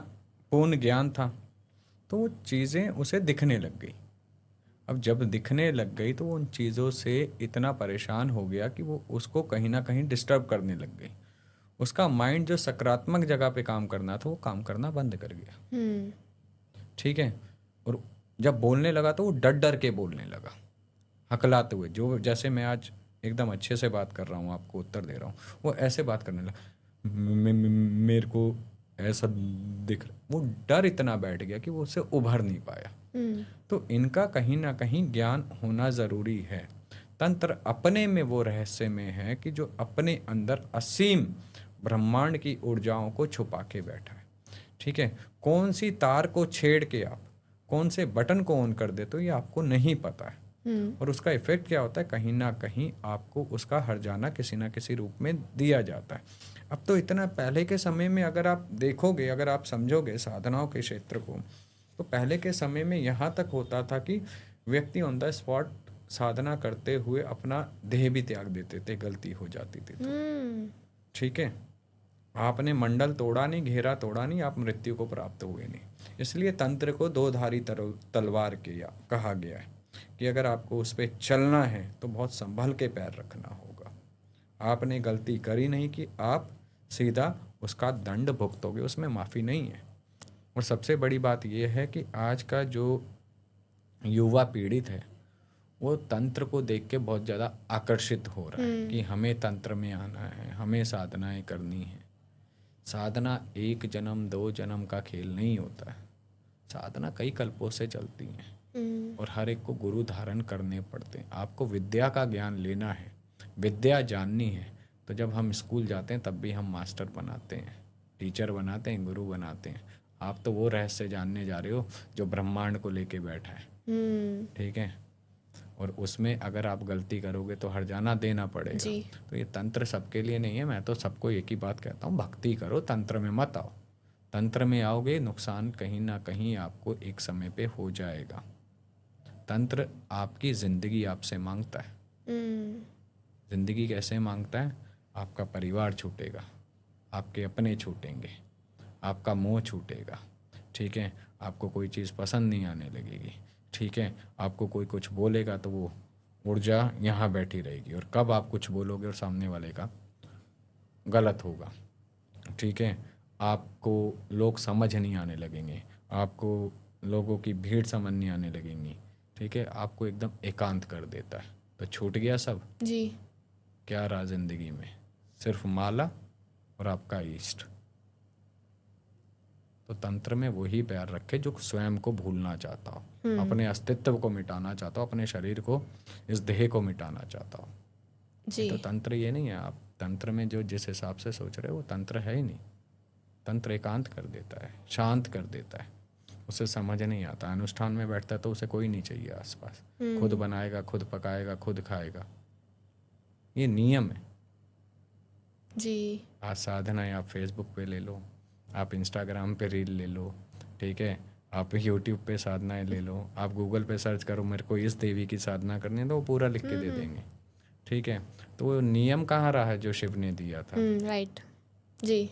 पूर्ण ज्ञान था, तो वो चीज़ें उसे दिखने लग गई। अब जब दिखने लग गई तो वो उन चीज़ों से इतना परेशान हो गया कि वो उसको कहीं ना कहीं डिस्टर्ब करने लग गई। उसका माइंड जो सकारात्मक जगह पे काम करना था वो काम करना बंद कर गया, ठीक है। और जब बोलने लगा तो वो डर डर के बोलने लगा, हकलाते हुए, जो जैसे मैं आज एकदम अच्छे से बात कर रहा हूँ, आपको उत्तर दे रहा हूँ, वो ऐसे बात करने लगा, मेरे को ऐसा दिख रहा। वो डर इतना बैठ गया कि वो उससे उभर नहीं पाया। तो इनका कहीं ना कहीं ज्ञान होना ज़रूरी है। तंत्र अपने में वो रहस्य में है कि जो अपने अंदर असीम ब्रह्मांड की ऊर्जाओं को छुपा के बैठा है, ठीक है। कौन सी तार को छेड़ के आप कौन से बटन को ऑन कर देते हो ये आपको नहीं पता है, और उसका इफेक्ट क्या होता है, कहीं ना कहीं आपको उसका हर्जाना किसी ना किसी रूप में दिया जाता है। अब तो इतना, पहले के समय में अगर आप देखोगे, अगर आप समझोगे साधनाओं के क्षेत्र को, तो पहले के समय में यहाँ तक होता था कि व्यक्ति ऑन द स्पॉट साधना करते हुए अपना देह भी त्याग देते थे, गलती हो जाती थी तो, ठीक है। आपने मंडल तोड़ा नहीं, घेरा तोड़ा नहीं, आप मृत्यु को प्राप्त हुए नहीं। इसलिए तंत्र को 2 धारी तलवार के या कहा गया है कि अगर आपको उस पर चलना है तो बहुत संभल के पैर रखना होगा। आपने गलती करी नहीं कि आप सीधा उसका दंड भुगतोगे, उसमें माफ़ी नहीं है। और सबसे बड़ी बात यह है कि आज का जो युवा पीड़ित है वो तंत्र को देख के बहुत ज़्यादा आकर्षित हो रहा है कि हमें तंत्र में आना है, हमें साधनाएं करनी है। साधना 1 जन्म 2 जन्म का खेल नहीं होता है। साधना कई कल्पों से चलती हैं हम्म, और हर एक को गुरु धारण करने पड़ते हैं। आपको विद्या का ज्ञान लेना है, विद्या जाननी है, तो जब हम स्कूल जाते हैं तब भी हम मास्टर बनाते हैं, टीचर बनाते हैं, गुरु बनाते हैं। आप तो वो रहस्य जानने जा रहे हो जो ब्रह्मांड को लेके बैठा है, ठीक है। और उसमें अगर आप गलती करोगे तो हर्जाना देना पड़ेगा। जी। तो ये तंत्र सबके लिए नहीं है। मैं तो सबको एक ही बात कहता हूँ, भक्ति करो, तंत्र में मत आओ। तंत्र में आओगे नुकसान कहीं ना कहीं आपको एक समय पे हो जाएगा। तंत्र आपकी ज़िंदगी आपसे मांगता है। हम्म, ज़िंदगी कैसे मांगता है? आपका परिवार छूटेगा, आपके अपने छूटेंगे, आपका मोह छूटेगा, ठीक है। आपको कोई चीज़ पसंद नहीं आने लगेगी, ठीक है। आपको कोई कुछ बोलेगा तो वो ऊर्जा यहाँ बैठी रहेगी, और कब आप कुछ बोलोगे और सामने वाले का गलत होगा, ठीक है। आपको लोग समझ नहीं आने लगेंगे, आपको लोगों की भीड़ समझ नहीं आने लगेंगी, ठीक है। आपको एकदम एकांत कर देता है। तो छूट गया सब। जी। क्या रहा जिंदगी में? सिर्फ माला और आपका इष्ट। तो तंत्र में वही पैर रखे जो स्वयं को भूलना चाहता हो, अपने अस्तित्व को मिटाना चाहता हो, अपने शरीर को, इस देह को मिटाना चाहता हो। जी। तो तंत्र ये नहीं है। आप तंत्र में जो जिस हिसाब से सोच रहे हो वो तंत्र है ही नहीं। तंत्र एकांत कर देता है, शांत कर देता है, उसे समझ नहीं आता। अनुष्ठान में बैठता है तो उसे कोई नहीं चाहिए आसपास। खुद बनाएगा, खुद पकाएगा, खुद खाएगा। ये नियम है। जी। आज साधना है, आप फेसबुक पे ले लो, आप इंस्टाग्राम पे रील ले लो, ठीक है। आप यूट्यूब पे साधनाएं ले लो, आप गूगल पे सर्च करो मेरे को इस देवी की साधना करनी है, तो वो पूरा लिख के दे देंगे, ठीक है। तो वो नियम कहाँ रहा है जो शिव ने दिया था? राइट। जी।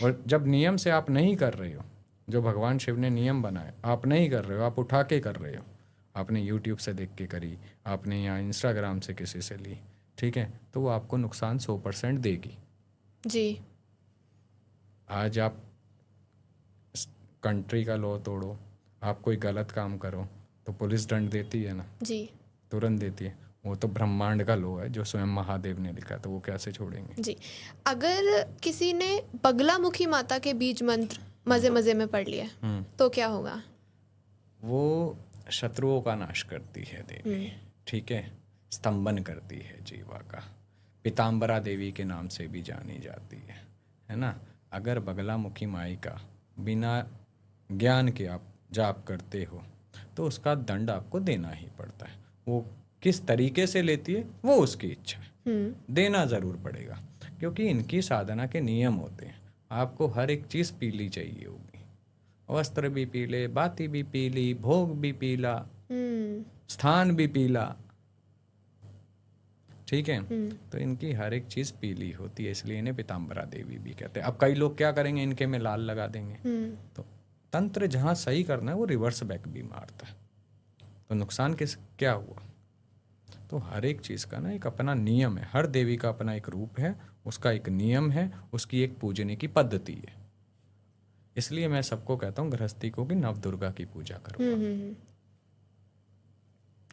और जब नियम से आप नहीं कर रहे हो, जो भगवान शिव ने नियम बनाए आप नहीं कर रहे हो, आप उठा के कर रहे हो, आपने यूट्यूब से देख के करी, आपने यहाँ इंस्टाग्राम से किसी से ली, ठीक है, तो वो आपको नुकसान 100% देगी। जी। आज आप कंट्री का लॉ तोड़ो, आप कोई गलत काम करो तो पुलिस दंड देती है ना, जी। तुरंत देती है। वो तो ब्रह्मांड का लॉ है जो स्वयं महादेव ने लिखा है, तो वो कैसे छोड़ेंगे? जी। अगर किसी ने बगलामुखी माता के बीज मंत्र मज़े मज़े में पढ़ लिया तो क्या होगा? वो शत्रुओं का नाश करती है देवी, ठीक है। स्तंभन करती है जीवा का। पीताम्बरा देवी के नाम से भी जानी जाती है ना। अगर बगलामुखी माई का बिना ज्ञान के आप जाप करते हो तो उसका दंड आपको देना ही पड़ता है। वो किस तरीके से लेती है वो उसकी इच्छा है, देना ज़रूर पड़ेगा, क्योंकि इनकी साधना के नियम होते हैं। आपको हर एक चीज़ पीली चाहिए होगी, वस्त्र भी पीले, बाती भी पीली, भोग भी पीला, स्थान भी पीला, ठीक है। तो इनकी हर एक चीज़ पीली होती है, इसलिए इन्हें पीताम्बरा देवी भी कहते हैं। अब कई लोग क्या करेंगे, इनके में लाल लगा देंगे। तो तंत्र जहाँ सही करना है वो रिवर्स बैक भी मारता है। तो नुकसान क्या हुआ? तो हर एक चीज़ का ना एक अपना नियम है, हर देवी का अपना एक रूप है, उसका एक नियम है, उसकी एक पूजने की पद्धति है। इसलिए मैं सबको कहता हूँ गृहस्थी को कि नव दुर्गा की पूजा करो।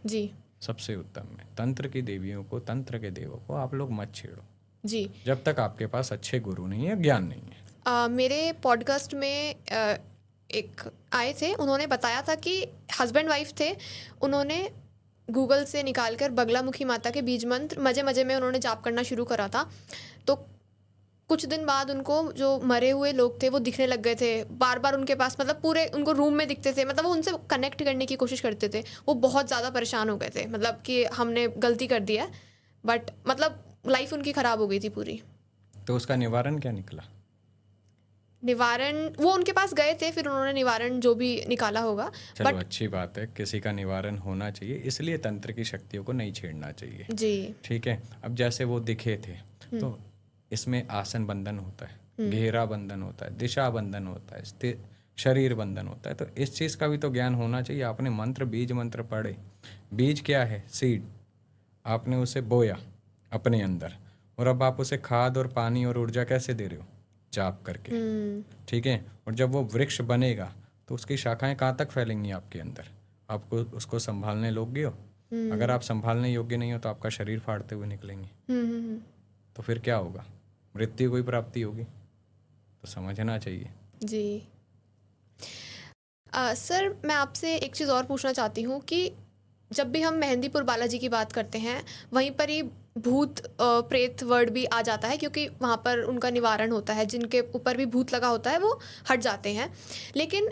जी। सबसे उत्तम है। तंत्र की देवियों को, तंत्र के देवों को आप लोग मत छेड़ो जी। जब तक आपके पास अच्छे गुरु नहीं है, ज्ञान नहीं है। मेरे पॉडकास्ट में एक आए थे, उन्होंने बताया था कि हस्बैंड वाइफ थे, उन्होंने गूगल से निकाल कर बगलामुखी माता के बीज मंत्र मज़े मज़े में उन्होंने जाप करना शुरू करा था। तो कुछ दिन बाद उनको जो मरे हुए लोग थे वो दिखने लग गए थे, बार बार उनके पास, मतलब पूरे उनको रूम में दिखते थे, मतलब वो उनसे कनेक्ट करने की कोशिश करते थे। वो बहुत ज़्यादा परेशान हो गए थे, मतलब कि हमने गलती कर दी है, बट मतलब लाइफ उनकी ख़राब हो गई थी पूरी। तो उसका निवारण क्या निकला? निवारण, वो उनके पास गए थे, फिर उन्होंने निवारण जो भी निकाला होगा। चलो अच्छी बात है, किसी का निवारण होना चाहिए, इसलिए तंत्र की शक्तियों को नहीं छेड़ना चाहिए जी। ठीक है। अब जैसे वो दिखे थे तो इसमें आसन बंधन होता है, घेरा बंधन होता है, दिशा बंधन होता है, शरीर बंधन होता है। तो इस चीज़ का भी तो ज्ञान होना चाहिए। आपने मंत्र, बीज मंत्र पढ़े। बीज क्या है? सीड। आपने उसे बोया अपने अंदर, और अब आप उसे खाद और पानी और ऊर्जा कैसे दे रहे हो? जाप करके, ठीक है। और जब वो वृक्ष बनेगा तो उसकी शाखाएं कहाँ तक फैलेंगी आपके अंदर? आपको उसको संभालने लोगे हो? अगर आप संभालने योग्य नहीं हो तो आपका शरीर फाड़ते हुए निकलेंगे। तो फिर क्या होगा? मृत्यु को ही प्राप्ति होगी। तो समझना चाहिए। जी। सर मैं आपसे एक चीज़ और पूछना चाहती हूँ कि जब भी हम मेहंदीपुर बालाजी की बात करते हैं वहीं पर ही भूत प्रेत वर्ड भी आ जाता है, क्योंकि वहाँ पर उनका निवारण होता है, जिनके ऊपर भी भूत लगा होता है वो हट जाते हैं। लेकिन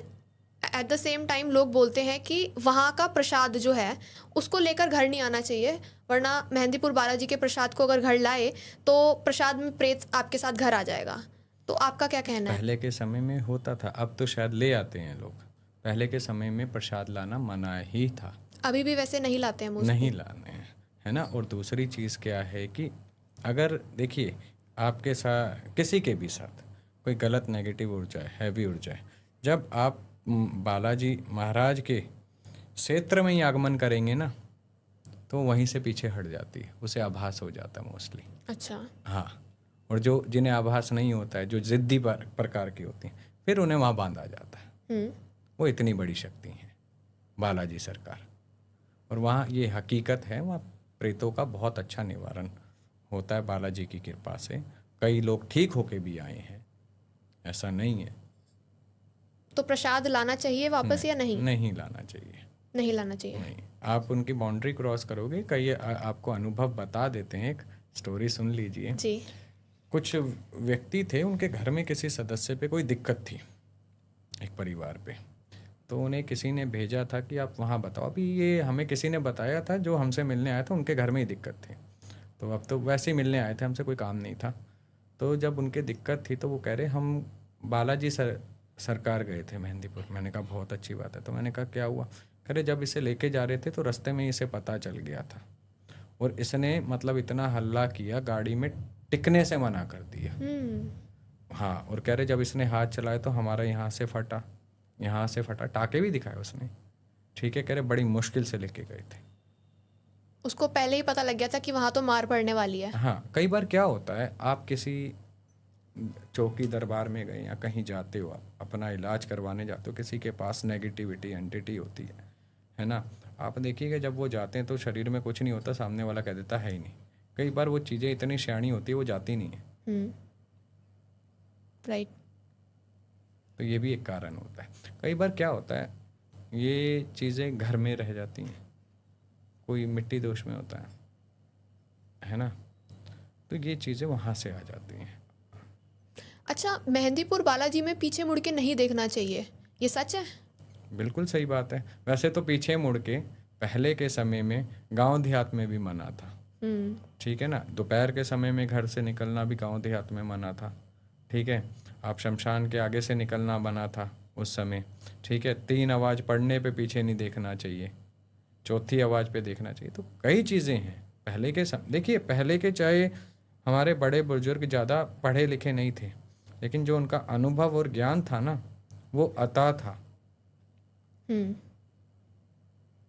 एट द सेम टाइम लोग बोलते हैं कि वहाँ का प्रसाद जो है उसको लेकर घर नहीं आना चाहिए, वरना मेहंदीपुर बालाजी के प्रसाद को अगर घर लाए तो प्रसाद में प्रेत आपके साथ घर आ जाएगा। तो आपका क्या कहना है? पहले के समय में होता था, अब तो शायद ले आते हैं लोग। पहले के समय में प्रसाद लाना मना ही था, अभी भी वैसे नहीं लाते हैं मोस्टली। नहीं लाने हैं, है ना। और दूसरी चीज़ क्या है कि अगर देखिए आपके साथ किसी के भी साथ कोई गलत नेगेटिव ऊर्जा है, हैवी ऊर्जा है, जब आप बालाजी महाराज के क्षेत्र में ही आगमन करेंगे ना तो वहीं से पीछे हट जाती है, उसे आभास हो जाता है मोस्टली। अच्छा। हाँ, और जो जिन्हें आभास नहीं होता है, जो जिद्दी प्रकार की होती हैं, फिर उन्हें वहाँ बांधा जाता है। वो इतनी बड़ी शक्ति है बालाजी सरकार। और वहाँ ये हकीकत है, वहाँ प्रेतों का बहुत अच्छा निवारण होता है बालाजी की कृपा से। कई लोग ठीक होके भी आए हैं, ऐसा नहीं है। तो प्रसाद लाना चाहिए वापस या नहीं? नहीं लाना चाहिए, नहीं लाना चाहिए। नहीं। आप उनकी बाउंड्री क्रॉस करोगे। कई आपको अनुभव बता देते हैं, एक स्टोरी सुन लीजिए। जी। कुछ व्यक्ति थे, उनके घर में किसी सदस्य पे कोई दिक्कत थी, एक परिवार पे। तो उन्हें किसी ने भेजा था कि आप वहाँ बताओ। अभी ये हमें किसी ने बताया था, जो हमसे मिलने आया था, उनके घर में ही दिक्कत थी। तो अब तो वैसे ही मिलने आए थे, हमसे कोई काम नहीं था। तो जब उनके दिक्कत थी तो वो कह रहे हम बालाजी सरकार गए थे मेहंदीपुर। मैंने कहा बहुत अच्छी बात है। तो मैंने कहा क्या हुआ? कह रहे जब इसे लेके जा रहे थे तो रास्ते में इसे पता चल गया था, और इसने मतलब इतना हल्ला किया, गाड़ी में टिकने से मना कर दिया। हाँ, और कह रहे जब इसने हाथ चलाए तो हमारा यहाँ से फटा, यहाँ से फटा, टाके भी दिखाए उसने। ठीक है, कह रहे बड़ी मुश्किल से लेके गए थे। उसको पहले ही पता लग गया था कि वहाँ तो मार पड़ने वाली है। हाँ, कई बार क्या होता है, आप किसी चौकी दरबार में गए या कहीं जाते हो, आप अपना इलाज करवाने जाते हो, किसी के पास नेगेटिविटी एंटिटी होती है ना। आप देखिएगा जब वो जाते हैं तो शरीर में कुछ नहीं होता, सामने वाला कह देता है ही नहीं। कई बार वो चीज़ें इतनी शानी होती है वो जाती नहीं है। राइट। तो ये भी एक कारण होता है। कई बार क्या होता है, ये चीज़ें घर में रह जाती हैं, कोई मिट्टी दोष में होता है ना, तो ये चीज़ें वहाँ से आ जाती हैं। अच्छा, मेहंदीपुर बालाजी में पीछे मुड़ के नहीं देखना चाहिए, ये सच है? बिल्कुल सही बात है। वैसे तो पीछे मुड़ के पहले के समय में गांव देहात में भी मना था। ठीक है ना। दोपहर के समय में घर से निकलना भी गांव देहात में मना था। ठीक है, आप शमशान के आगे से निकलना मना था उस समय। ठीक है, 3 आवाज़ पढ़ने पे पीछे नहीं देखना चाहिए, 4थी आवाज़ पे देखना चाहिए। तो कई चीज़ें हैं पहले के देखिए पहले के चाहे हमारे बड़े बुजुर्ग ज़्यादा पढ़े लिखे नहीं थे, लेकिन जो उनका अनुभव और ज्ञान था ना वो अता था।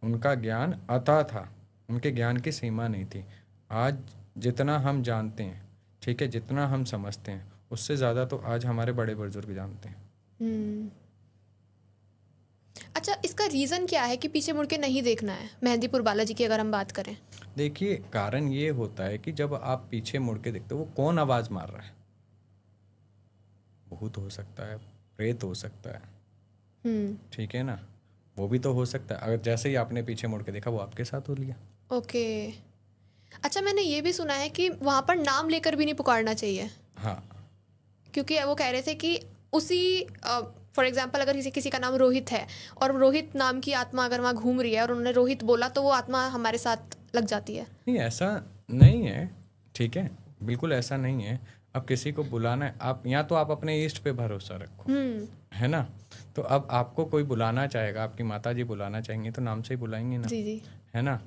उनका ज्ञान अता था, उनके ज्ञान की सीमा नहीं थी। आज जितना हम जानते हैं, ठीक है, जितना हम समझते हैं, उससे ज़्यादा तो आज हमारे बड़े बुजुर्ग जानते हैं। अच्छा, इसका रीज़न क्या है कि पीछे मुड़ के नहीं देखना है मेहंदीपुर बालाजी की अगर हम बात करें? देखिए कारण ये होता है कि जब आप पीछे मुड़ के देखते हो, वो कौन आवाज़ मार रहा है? भूत हो सकता है, प्रेत हो सकता है, ठीक है ना, वो भी तो हो सकता है। अगर जैसे ही आपने पीछे मुड़ के देखा, वो आपके साथ हो लिया। ओके। अच्छा, मैंने ये भी सुना है कि वहाँ पर नाम लेकर भी नहीं पुकारना चाहिए। हाँ, क्योंकि वो कह रहे थे कि उसी फॉर एग्जांपल अगर किसी का नाम रोहित है और रोहित नाम की आत्मा अगर वहाँ घूम रही है और उन्होंने रोहित बोला तो वो आत्मा हमारे साथ लग जाती है। नहीं ऐसा नहीं है, ठीक है, बिल्कुल ऐसा नहीं है। अब किसी को बुलाना है, आप या तो आप अपने ईष्ट पे भरोसा रखो, है ना। तो अब आपको कोई बुलाना चाहेगा, आपकी माता जी बुलाना चाहेंगे तो नाम से ही बुलाएंगे ना, जी जी, है ना।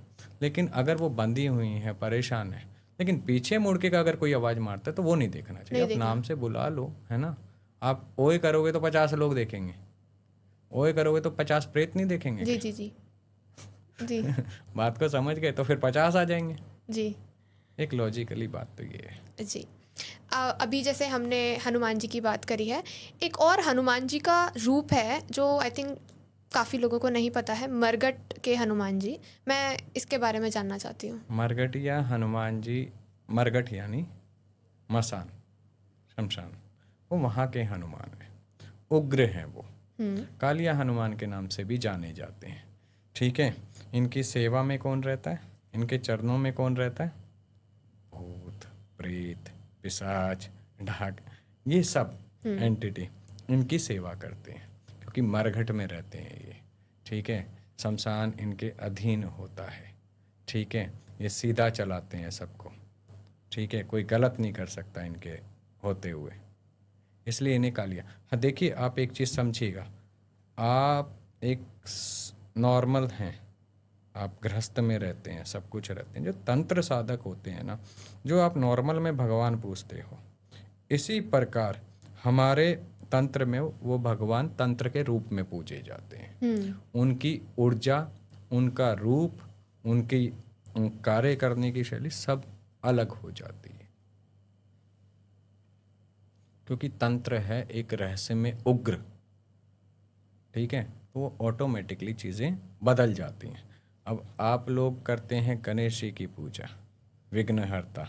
लेकिन अगर वो बंधी हुई है, परेशान है, लेकिन पीछे मुड़ के का अगर कोई आवाज़ मारता है तो वो नहीं देखना चाहिए। आप नाम से बुला लो, है ना। आप ओए करोगे तो 50 लोग देखेंगे, ओए करोगे तो 50 प्रेत नहीं देखेंगे। जी जी जी जी बात को समझ गए तो फिर 50 आ जाएंगे जी। एक लॉजिकली बात तो ये है जी। अभी जैसे हमने हनुमान जी की बात करी है, एक और हनुमान जी का रूप है जो आई थिंक काफ़ी लोगों को नहीं पता है, मरगट के हनुमान जी। मैं इसके बारे में जानना चाहती हूँ। मरगट या हनुमान जी, मरगट यानी मसान, शमशान, वो वहाँ के हनुमान है, उग्र हैं वो। कालिया हनुमान के नाम से भी जाने जाते हैं। ठीक है, इनकी सेवा में कौन रहता है, इनके चरणों में कौन रहता है? भूत, प्रेत, पिशाच, डाक, ये सब एंटिटी इनकी सेवा करते हैं, क्योंकि मरघट में रहते हैं ये। ठीक है, शमशान इनके अधीन होता है। ठीक है, ये सीधा चलाते हैं सबको। ठीक है, कोई गलत नहीं कर सकता इनके होते हुए, इसलिए इन्हें कालिया। हाँ देखिए, आप एक चीज़ समझिएगा, आप एक नॉर्मल हैं, आप गृहस्थ में रहते हैं, सब कुछ रहते हैं। जो तंत्र साधक होते हैं ना, जो आप नॉर्मल में भगवान पूजते हो, इसी प्रकार हमारे तंत्र में वो भगवान तंत्र के रूप में पूजे जाते हैं। उनकी ऊर्जा, उनका रूप, उनकी कार्य करने की शैली सब अलग हो जाती है, क्योंकि तंत्र है एक रहस्य में उग्र। ठीक है, तो वो ऑटोमेटिकली चीज़ें बदल जाती हैं। अब आप लोग करते हैं गणेश जी की पूजा, विघ्नहर्ता,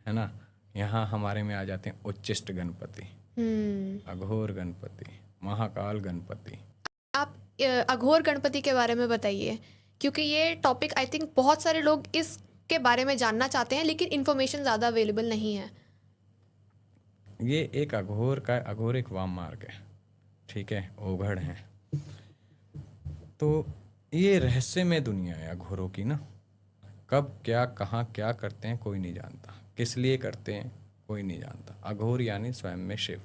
है ना, यहाँ हमारे में आ जाते हैं उच्चिष्ट गणपति, अघोर गणपति, महाकाल गणपति। आप अघोर गणपति के बारे में बताइए, क्योंकि ये टॉपिक आई थिंक बहुत सारे लोग इसके बारे में जानना चाहते हैं, लेकिन इन्फॉर्मेशन ज़्यादा अवेलेबल नहीं है। ये एक अघोर एक वाम मार्ग है। ठीक है, ओघड़ हैं, तो ये रहस्य में दुनिया है अघोरों की ना। कब क्या कहाँ क्या करते हैं कोई नहीं जानता, किस लिए करते हैं कोई नहीं जानता। अघोर यानी स्वयं में शिव,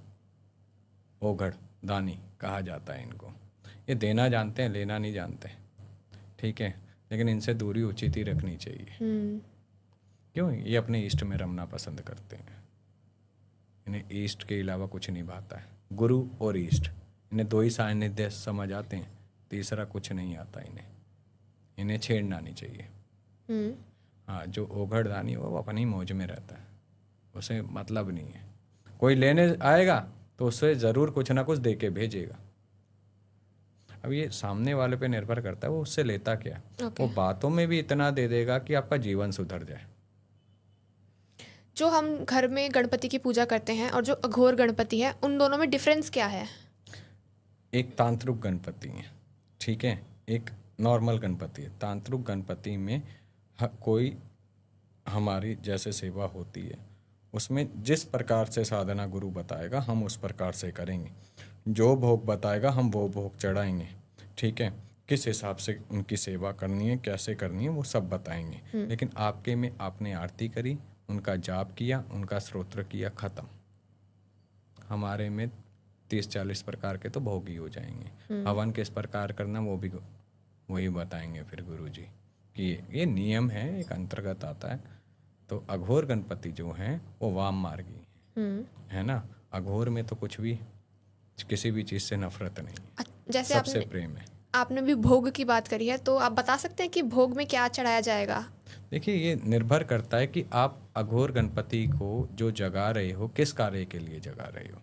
ओघड़ दानी कहा जाता है इनको। ये देना जानते हैं, लेना नहीं जानते। ठीक है, लेकिन इनसे दूरी उचित ही रखनी चाहिए। क्यों? ये अपने ईष्ट में रमना पसंद करते हैं। इन्हें ईष्ट के अलावा कुछ नहीं भाता है। गुरु और ईष्ट, इन्हें दो ही सान्निध्य समझ आते हैं, तीसरा कुछ नहीं आता इन्हें। इन्हें छेड़ना नहीं चाहिए। हाँ, जो ओघड़ दानी वो अपनी मौज में रहता है, उसे मतलब नहीं है। कोई लेने आएगा तो उससे ज़रूर कुछ ना कुछ दे के भेजेगा। अब ये सामने वाले पे निर्भर करता है वो उससे लेता क्या। वो बातों में भी इतना दे देगा कि आपका जीवन सुधर जाए। जो हम घर में गणपति की पूजा करते हैं और जो अघोर गणपति है, उन दोनों में डिफरेंस क्या है? एक तांत्रिक गणपति है, ठीक है, एक नॉर्मल गणपति है। तांत्रिक गणपति में कोई हमारी जैसे सेवा होती है, उसमें जिस प्रकार से साधना गुरु बताएगा हम उस प्रकार से करेंगे। जो भोग बताएगा हम वो भोग चढ़ाएंगे। ठीक है, किस हिसाब से उनकी सेवा करनी है, कैसे करनी है, वो सब बताएंगे। लेकिन आपके में आपने आरती करी, उनका जाप किया, उनका स्तोत्र किया, ख़त्म। हमारे में 30-40 प्रकार के तो भोग ही हो जाएंगे। हवन किस प्रकार करना वो भी वही बताएंगे फिर गुरु जी कि ये नियम है, एक अंतर्गत आता है। तो अघोर गणपति जो हैं वो वाम मार्गी है ना। अघोर में तो कुछ भी, किसी भी चीज़ से नफरत नहीं, जैसे सबसे प्रेम है। आपने भी भोग की बात करी है, तो आप बता सकते हैं कि भोग में क्या चढ़ाया जाएगा? देखिए, ये निर्भर करता है कि आप अघोर गणपति को जो जगा रहे हो किस कार्य के लिए जगा रहे हो,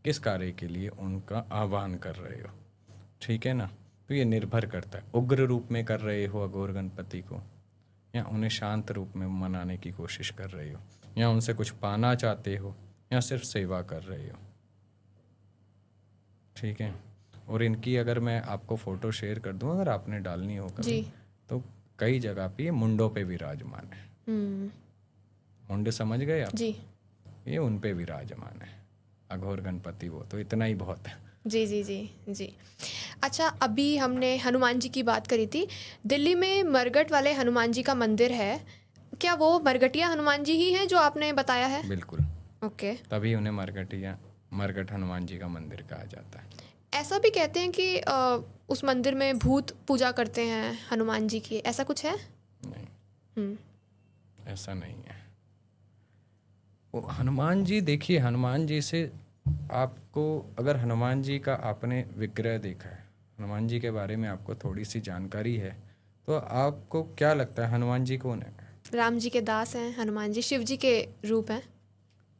किस कार्य के लिए उनका आह्वान कर रहे हो। ठीक है ना, तो ये निर्भर करता है। उग्र रूप में कर रहे हो अघोर गणपति को, या उन्हें शांत रूप में मनाने की कोशिश कर रहे हो, या उनसे कुछ पाना चाहते हो, या सिर्फ सेवा कर रहे हो। ठीक है, और इनकी अगर मैं आपको फ़ोटो शेयर कर दूं, अगर आपने डालनी हो कभी, तो कई जगह पे ये मुंडों पे विराजमान है। मुंड समझ गए आप जी? ये उन पे विराजमान है अघोर गणपति, वो तो इतना ही बहुत है। जी जी जी जी। अच्छा, अभी हमने हनुमान जी की बात करी थी। दिल्ली में मरघट वाले हनुमान जी का मंदिर है, क्या वो मरघटिया हनुमान जी ही हैं जो आपने बताया है? बिल्कुल। ओके। तभी उन्हें मरघट हनुमान जी का मंदिर कहा जाता है। ऐसा भी कहते हैं कि उस मंदिर में भूत पूजा करते हैं हनुमान जी की, ऐसा कुछ है? नहीं, ऐसा नहीं है। वो हनुमान जी, देखिए हनुमान जी से आपको, अगर हनुमान जी का आपने विग्रह देखा है, हनुमान जी के बारे में आपको थोड़ी सी जानकारी है, तो आपको क्या लगता है हनुमान जी कौन है? राम जी के दास हैं हनुमान जी, शिव जी के रूप हैं।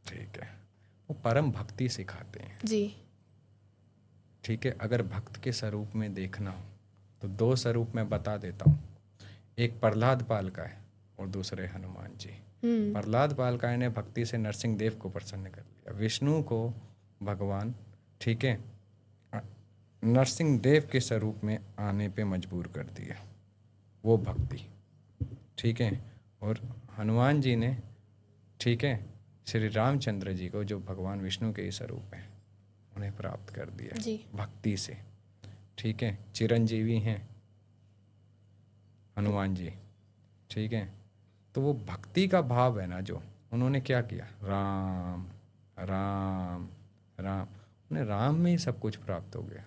ठीक है, वो परम भक्ति सिखाते हैं। जी। ठीक है, अगर भक्त के स्वरूप में देखना हो तो 2 स्वरूप मैं बता देता हूँ। एक प्रहलाद पाल का है और दूसरे हनुमान जी। प्रहलाद पाल का ने भक्ति से नरसिंह देव को प्रसन्न कर लिया, विष्णु को भगवान, ठीक है, नरसिंहदेव के स्वरूप में आने पे मजबूर कर दिया, वो भक्ति। ठीक है। और हनुमान जी ने, ठीक है, श्री रामचंद्र जी को जो भगवान विष्णु के ही स्वरूप हैं उन्हें प्राप्त कर दिया जी। भक्ति से। ठीक है। चिरंजीवी हैं हनुमान जी। ठीक है। तो वो भक्ति का भाव है ना, जो उन्होंने क्या किया, राम राम राम, उन्हें राम में ही सब कुछ प्राप्त हो गया।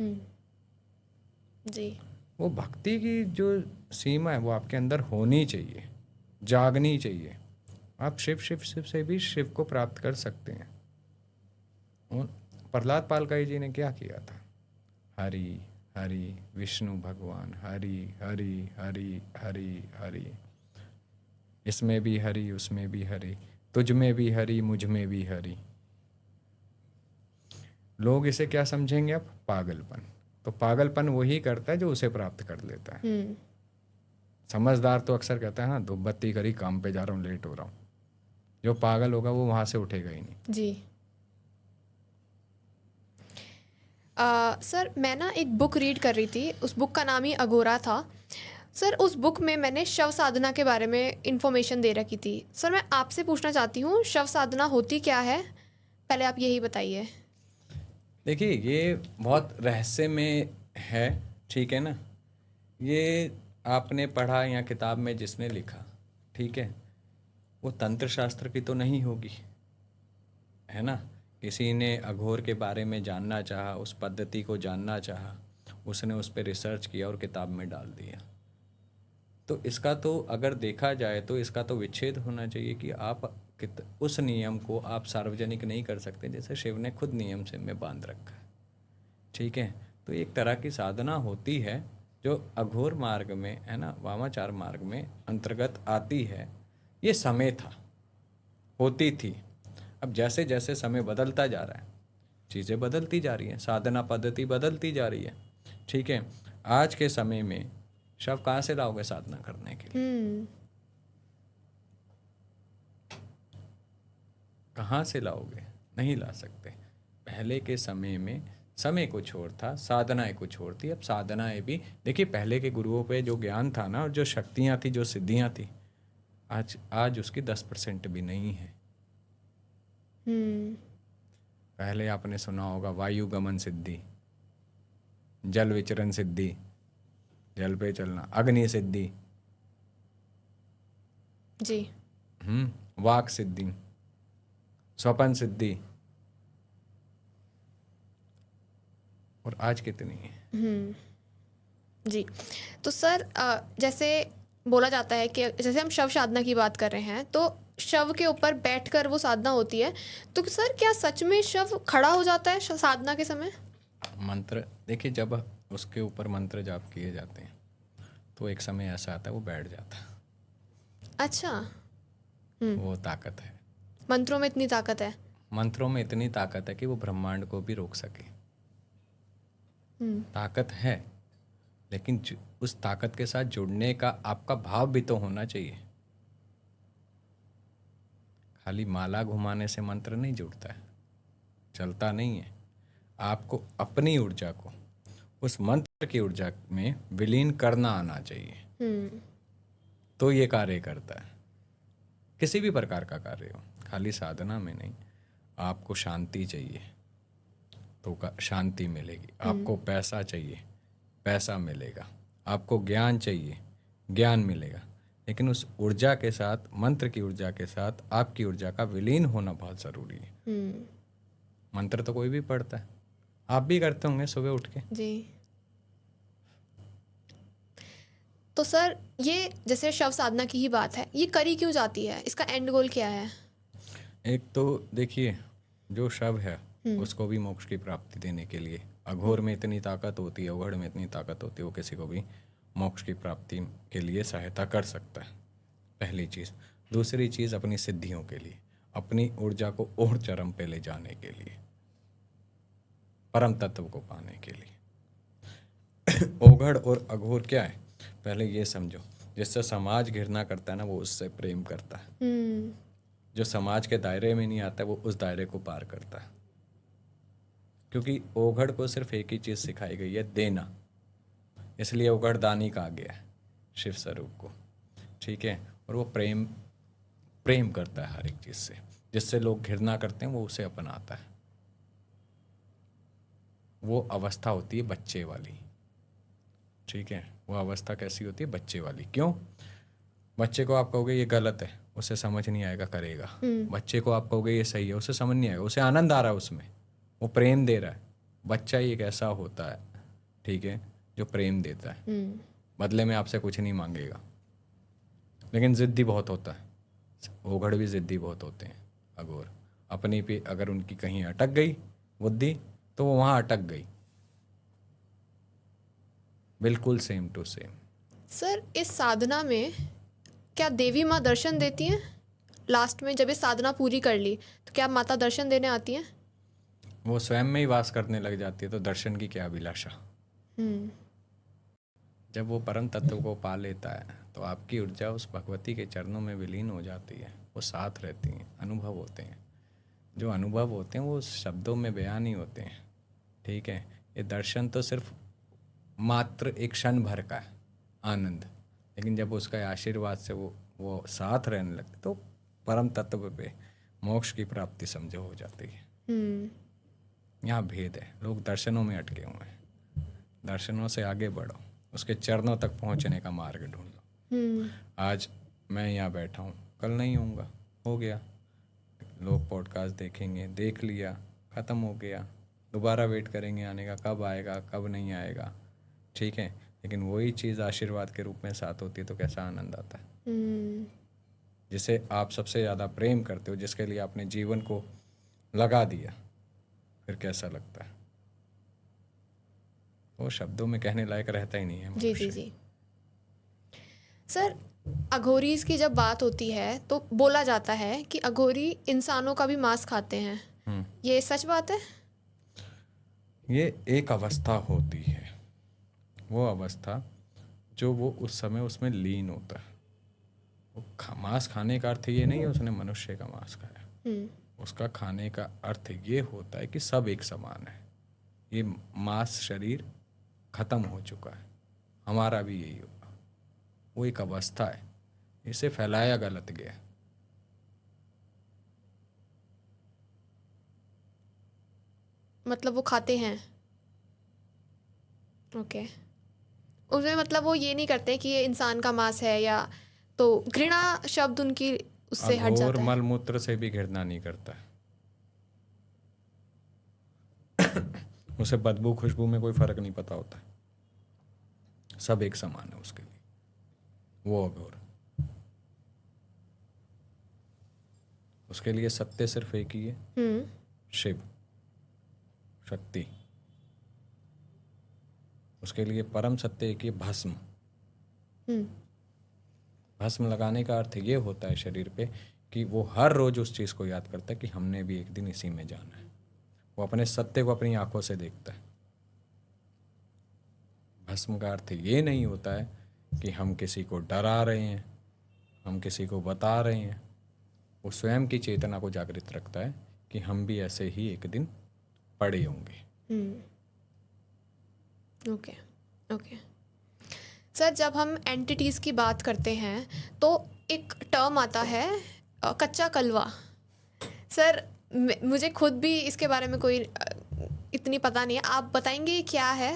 जी। वो भक्ति की जो सीमा है वो आपके अंदर होनी चाहिए, जागनी चाहिए। आप शिव शिव शिव से भी शिव को प्राप्त कर सकते हैं। और प्रहलाद पालकाई जी ने क्या किया था, हरि हरि विष्णु भगवान, हरि हरि हरि हरि हरि, इसमें भी हरि उसमें भी हरि, तुझ में भी हरि मुझ में भी हरि। लोग इसे क्या समझेंगे अब, पागलपन। तो पागलपन वही करता है जो उसे प्राप्त कर लेता है। समझदार तो अक्सर कहता है हाँ धूप बत्ती करी, काम पे जा रहा हूँ, लेट हो रहा हूँ। जो पागल होगा वो वहां से उठेगा ही नहीं। जी। सर मैं ना एक बुक रीड कर रही थी, उस बुक का नाम ही अगोरा था। सर उस बुक में मैंने शव साधना के बारे में इंफॉर्मेशन दे रखी थी। सर मैं आपसे पूछना चाहती हूँ, शव साधना होती क्या है, पहले आप यही बताइए। देखिए ये बहुत रहस्य में है। ठीक है ना, ये आपने पढ़ा या किताब में जिसने लिखा, ठीक है, वो तंत्र शास्त्र की तो नहीं होगी, है ना। किसी ने अघोर के बारे में जानना चाहा, उस पद्धति को जानना चाहा, उसने उस पर रिसर्च किया और किताब में डाल दिया। तो इसका तो अगर देखा जाए तो इसका तो विच्छेद होना चाहिए कि आप उस नियम को आप सार्वजनिक नहीं कर सकते जैसे शिव ने खुद नियम से में बांध रखा है। ठीक है। तो एक तरह की साधना होती है जो अघोर मार्ग में, है ना, वामाचार मार्ग में अंतर्गत आती है। ये समय था, होती थी। अब जैसे जैसे समय बदलता जा रहा है, चीज़ें बदलती जा रही हैं, साधना पद्धति बदलती जा रही है। ठीक है। आज के समय में शव कहाँ से लाओगे साधना करने के लिए, कहाँ से लाओगे, नहीं ला सकते। पहले के समय में समय कुछ और था, साधनाएं कुछ और थी। अब साधनाएं भी देखिए, पहले के गुरुओं पे जो ज्ञान था ना और जो शक्तियाँ थी, जो सिद्धियाँ थी, आज उसकी 10% भी नहीं है। पहले आपने सुना होगा वायु गमन सिद्धि, जल विचरण सिद्धि, जल पे चलना, अग्नि सिद्धि, जी। वाक सिद्धि, स्वपन सिद्धि, और आज कितनी है। जी। तो सर जैसे बोला जाता है कि जैसे हम शव साधना की बात कर रहे हैं, तो शव के ऊपर बैठकर वो साधना होती है, तो सर क्या सच में शव खड़ा हो जाता है साधना के समय? मंत्र देखिए, जब उसके ऊपर मंत्र जाप किए जाते हैं तो एक समय ऐसा आता है वो बैठ जाता है। अच्छा। वो ताकत है, मंत्रों में इतनी ताकत है। मंत्रों में इतनी ताकत है कि वो ब्रह्मांड को भी रोक सके। ताकत है, लेकिन उस ताकत के साथ जुड़ने का आपका भाव भी तो होना चाहिए। खाली माला घुमाने से मंत्र नहीं जुड़ता है, चलता नहीं है। आपको अपनी ऊर्जा को उस मंत्र की ऊर्जा में विलीन करना आना चाहिए, तो ये कार्य करता है। किसी भी प्रकार का कार्य हो, खाली साधना में नहीं। आपको शांति चाहिए तो शांति मिलेगी, आपको पैसा चाहिए, पैसा मिलेगा, आपको ज्ञान चाहिए, ज्ञान मिलेगा। लेकिन उस ऊर्जा के साथ, मंत्र की ऊर्जा के साथ आपकी ऊर्जा का विलीन होना बहुत ज़रूरी है। मंत्र तो कोई भी पढ़ता है, आप भी करते होंगे सुबह उठ के। जी। तो सर ये जैसे शव साधना की ही बात है, ये करी क्यों जाती है, इसका एंड गोल क्या है? एक तो देखिए, जो शव है उसको भी मोक्ष की प्राप्ति देने के लिए, अघोर में इतनी ताकत होती है, अवघड़ में इतनी ताकत होती है, वो किसी को भी मोक्ष की प्राप्ति के लिए सहायता कर सकता है, पहली चीज़। दूसरी चीज़, अपनी सिद्धियों के लिए, अपनी ऊर्जा को और चरम पे ले जाने के लिए, परम तत्व को पाने के लिए। ओघड़ और अघोर क्या है, पहले ये समझो। जिससे समाज घृणा करता है ना, वो उससे प्रेम करता है। जो समाज के दायरे में नहीं आता है, वो उस दायरे को पार करता है। क्योंकि ओघड़ को सिर्फ एक ही चीज़ सिखाई गई है, देना। इसलिए ओघड़ दानी कहा गया है शिव स्वरूप को, ठीक है। और वो प्रेम प्रेम करता है हर एक चीज़ से, जिससे लोग घृणा करते हैं वो उसे अपनाता है। वो अवस्था होती है बच्चे वाली, ठीक है। वो अवस्था कैसी होती है? बच्चे वाली। क्यों? बच्चे को आप कहोगे ये गलत है, उसे समझ नहीं आएगा, करेगा। बच्चे को आप कहोगे ये सही है, उसे समझ नहीं आएगा, उसे आनंद आ रहा है उसमें, वो प्रेम दे रहा है। बच्चा ही एक ऐसा होता है, ठीक है, जो प्रेम देता है, बदले में आपसे कुछ नहीं मांगेगा। लेकिन ज़िद्दी बहुत होता है, ओघड़ भी ज़िद्दी बहुत होते हैं। अघोर अपनी पे अगर उनकी कहीं अटक गई बुद्धि, तो वो वहाँ अटक गई, बिल्कुल सेम टू सेम। सर इस साधना में क्या देवी माँ दर्शन देती हैं? लास्ट में जब ये साधना पूरी कर ली तो क्या माता दर्शन देने आती हैं? वो स्वयं में ही वास करने लग जाती है, तो दर्शन की क्या अभिलाषा। जब वो परम तत्व को पा लेता है तो आपकी ऊर्जा उस भगवती के चरणों में विलीन हो जाती है। वो साथ रहती हैं, अनुभव होते हैं। जो अनुभव होते हैं वो शब्दों में बयान नहीं होते हैं, ठीक है। ये दर्शन तो सिर्फ मात्र एक क्षण भर का है आनंद, लेकिन जब उसका आशीर्वाद से वो साथ रहने लगते तो परम तत्व पे मोक्ष की प्राप्ति समझो हो जाती है। यहाँ भेद है, लोग दर्शनों में अटके हुए हैं। दर्शनों से आगे बढ़ो, उसके चरणों तक पहुँचने का मार्ग ढूंढो। आज मैं यहाँ बैठा हूँ, कल नहीं होऊंगा, हो गया। लोग पॉडकास्ट देखेंगे, देख लिया, ख़त्म हो गया। दोबारा वेट करेंगे आने का, कब आएगा कब नहीं आएगा, ठीक है। लेकिन वही चीज़ आशीर्वाद के रूप में साथ होती है तो कैसा आनंद आता है। जिसे आप सबसे ज़्यादा प्रेम करते हो, जिसके लिए आपने जीवन को लगा दिया, फिर कैसा लगता है? वो शब्दों में कहने लायक रहता ही नहीं है। जी जी जी। सर अघोरीज की जब बात होती है तो बोला जाता है कि अघोरी इंसानों का भी मांस खाते हैं, ये सच बात है? ये एक अवस्था होती है, वो अवस्था जो वो उस समय उसमें लीन होता है। वो मांस खाने का अर्थ ये नहीं है उसने मनुष्य का मांस खाया। उसका खाने का अर्थ ये होता है कि सब एक समान है। ये मांस शरीर खत्म हो चुका है, हमारा भी यही होगा। वो एक अवस्था है, इसे फैलाया गलत गया। मतलब वो खाते हैं, ओके। उसमें मतलब वो ये नहीं करते कि ये इंसान का मांस है, या तो घृणा शब्द उनकी उससे हट अघोर जाता है। मल मूत्र से भी घृणा नहीं करता है। उसे बदबू खुशबू में कोई फर्क नहीं पता होता है, सब एक समान है उसके लिए। वो अघोर, उसके लिए सत्य सिर्फ एक ही है, शिव शक्ति। उसके लिए परम सत्य एक ही, भस्म। भस्म लगाने का अर्थ ये होता है शरीर पे कि वो हर रोज उस चीज़ को याद करता है कि हमने भी एक दिन इसी में जाना है। वो अपने सत्य को अपनी आंखों से देखता है। भस्म का अर्थ ये नहीं होता है कि हम किसी को डरा रहे हैं, हम किसी को बता रहे हैं। वो स्वयं की चेतना को जागृत रखता है कि हम भी ऐसे ही एक दिन पड़े होंगे। Okay okay. सर जब हम एंटिटीज़ की बात करते हैं तो एक टर्म आता है कच्चा कलवा। सर मुझे खुद भी इसके बारे में कोई इतनी पता नहीं है, आप बताएंगे क्या है?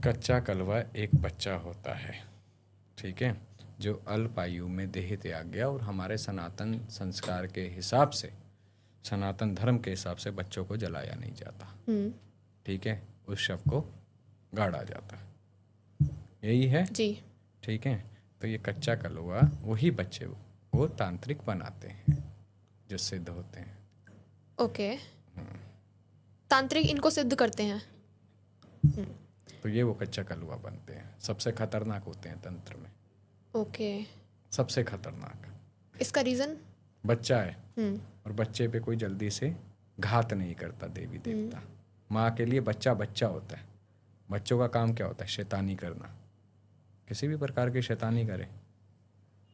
कच्चा कलवा एक बच्चा होता है, ठीक है, जो अल्प आयु में देह त्याग गया और हमारे सनातन संस्कार के हिसाब से, सनातन धर्म के हिसाब से बच्चों को जलाया नहीं जाता, ठीक है। उस शव को गाड़ा जाता है, यही है जी, ठीक है। तो ये कच्चा कलवा वही बच्चे को तांत्रिक बनाते हैं जो सिद्ध होते हैं। ओके। तांत्रिक इनको सिद्ध करते हैं। तो ये वो कच्चा कलवा बनते हैं, सबसे खतरनाक होते हैं तंत्र में। ओके। सबसे खतरनाक, इसका रीज़न? बच्चा है और बच्चे पे कोई जल्दी से घात नहीं करता देवी देवता। माँ के लिए बच्चा बच्चा होता है। बच्चों का काम क्या होता है? शैतानी करना, किसी भी प्रकार की शैतानी करे,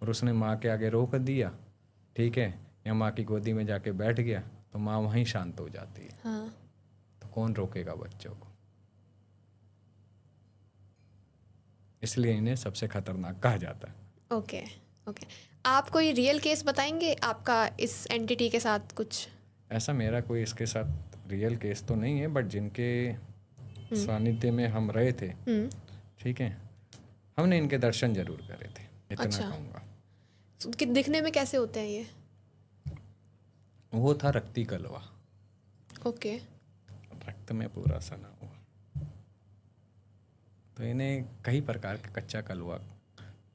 और उसने माँ के आगे रोक दिया, ठीक है, या माँ की गोदी में जाके बैठ गया तो माँ वहीं शांत हो जाती है। हाँ। तो कौन रोकेगा बच्चों को? इसलिए इन्हें सबसे खतरनाक कहा जाता है। Okay, okay. आप कोई रियल केस बताएंगे आपका इस एंटिटी के साथ कुछ? ऐसा मेरा कोई इसके साथ रियल केस तो नहीं है, बट जिनके सानिध्य में हम रहे थे, हम्म। ठीक है, हमने इनके दर्शन जरूर करे थे, इतना अच्छा। कहूँगा। कि दिखने में कैसे होते हैं ये? वो था रक्ती कलवा, ओके। रक्त में पूरा सना हुआ। तो इन्हें कई प्रकार के कच्चा कलवा,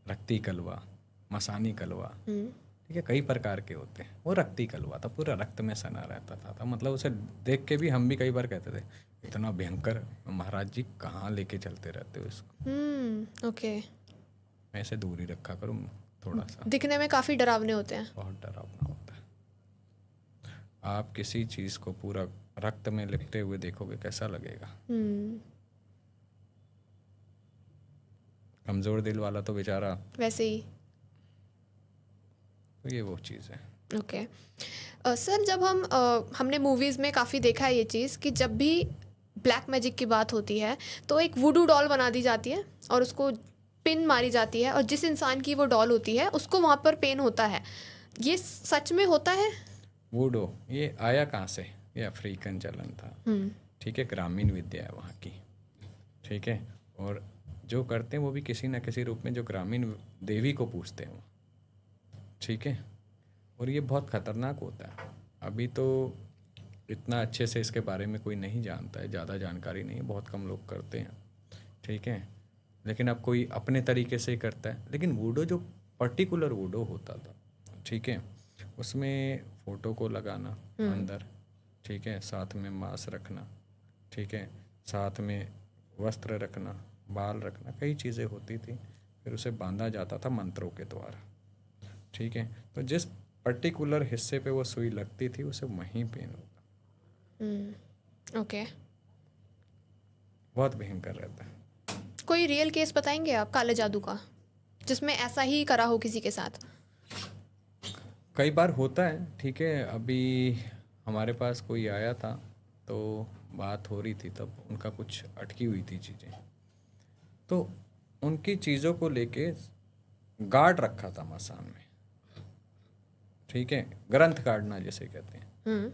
रक्ती कलवा, मसानी कलवा, ठीक है, कई प्रकार के होते हैं। वो रक्ती कलवा था, पूरा रक्त में सना रहता था। मतलब उसे देख के भी हम भी कई बार कहते थे इतना भयंकर, महाराज जी कहाँ लेके चलते रहते हो इसको, ओके। मैं इसे दूर ही रखा करूँ थोड़ा सा। दिखने में काफ़ी डरावने होते हैं। बहुत डरावना होता है। आप किसी चीज़ को पूरा रक्त में लिपटे हुए देखोगे कैसा लगेगा? कमज़ोर दिल वाला तो बेचारा, वैसे ही। तो ये वो चीज़ है। ओके। सर, जब हमने मूवीज़ में काफ़ी देखा है ये चीज़ कि जब भी ब्लैक मैजिक की बात होती है तो एक वुडू डॉल बना दी जाती है और उसको पिन मारी जाती है, और जिस इंसान की वो डॉल होती है उसको वहाँ पर पेन होता है। ये सच में होता है? वुडो ये आया कहाँ से? ये अफ्रीकन चलन था, ठीक है, ग्रामीण विद्या है वहाँ की, ठीक है। और जो करते हैं वो भी किसी न किसी रूप में जो ग्रामीण देवी को पूजते हैं वो, ठीक है। और ये बहुत ख़तरनाक होता है। अभी तो इतना अच्छे से इसके बारे में कोई नहीं जानता है, ज़्यादा जानकारी नहीं है, बहुत कम लोग करते हैं, ठीक है। लेकिन अब कोई अपने तरीके से ही करता है। लेकिन वुडो जो पर्टिकुलर वुडो होता था, ठीक है, उसमें फ़ोटो को लगाना अंदर, ठीक है, साथ में मांस रखना, ठीक है, साथ में वस्त्र रखना, बाल रखना, कई चीज़ें होती थी। फिर उसे बांधा जाता था मंत्रों के द्वारा, ठीक है। तो जिस पर्टिकुलर हिस्से पे वो सुई लगती थी उसे वहीं पेन होता। ओके। बहुत भयंकर रहता है। कोई रियल केस बताएंगे आप काले जादू का जिसमें ऐसा ही करा हो किसी के साथ? कई बार होता है, ठीक है। अभी हमारे पास कोई आया था तो बात हो रही थी, तब उनका कुछ अटकी हुई थी चीज़ें, तो उनकी चीज़ों को लेके गार्ड रखा था मसान में, ठीक है, ग्रंथ गाड़ना जैसे कहते हैं।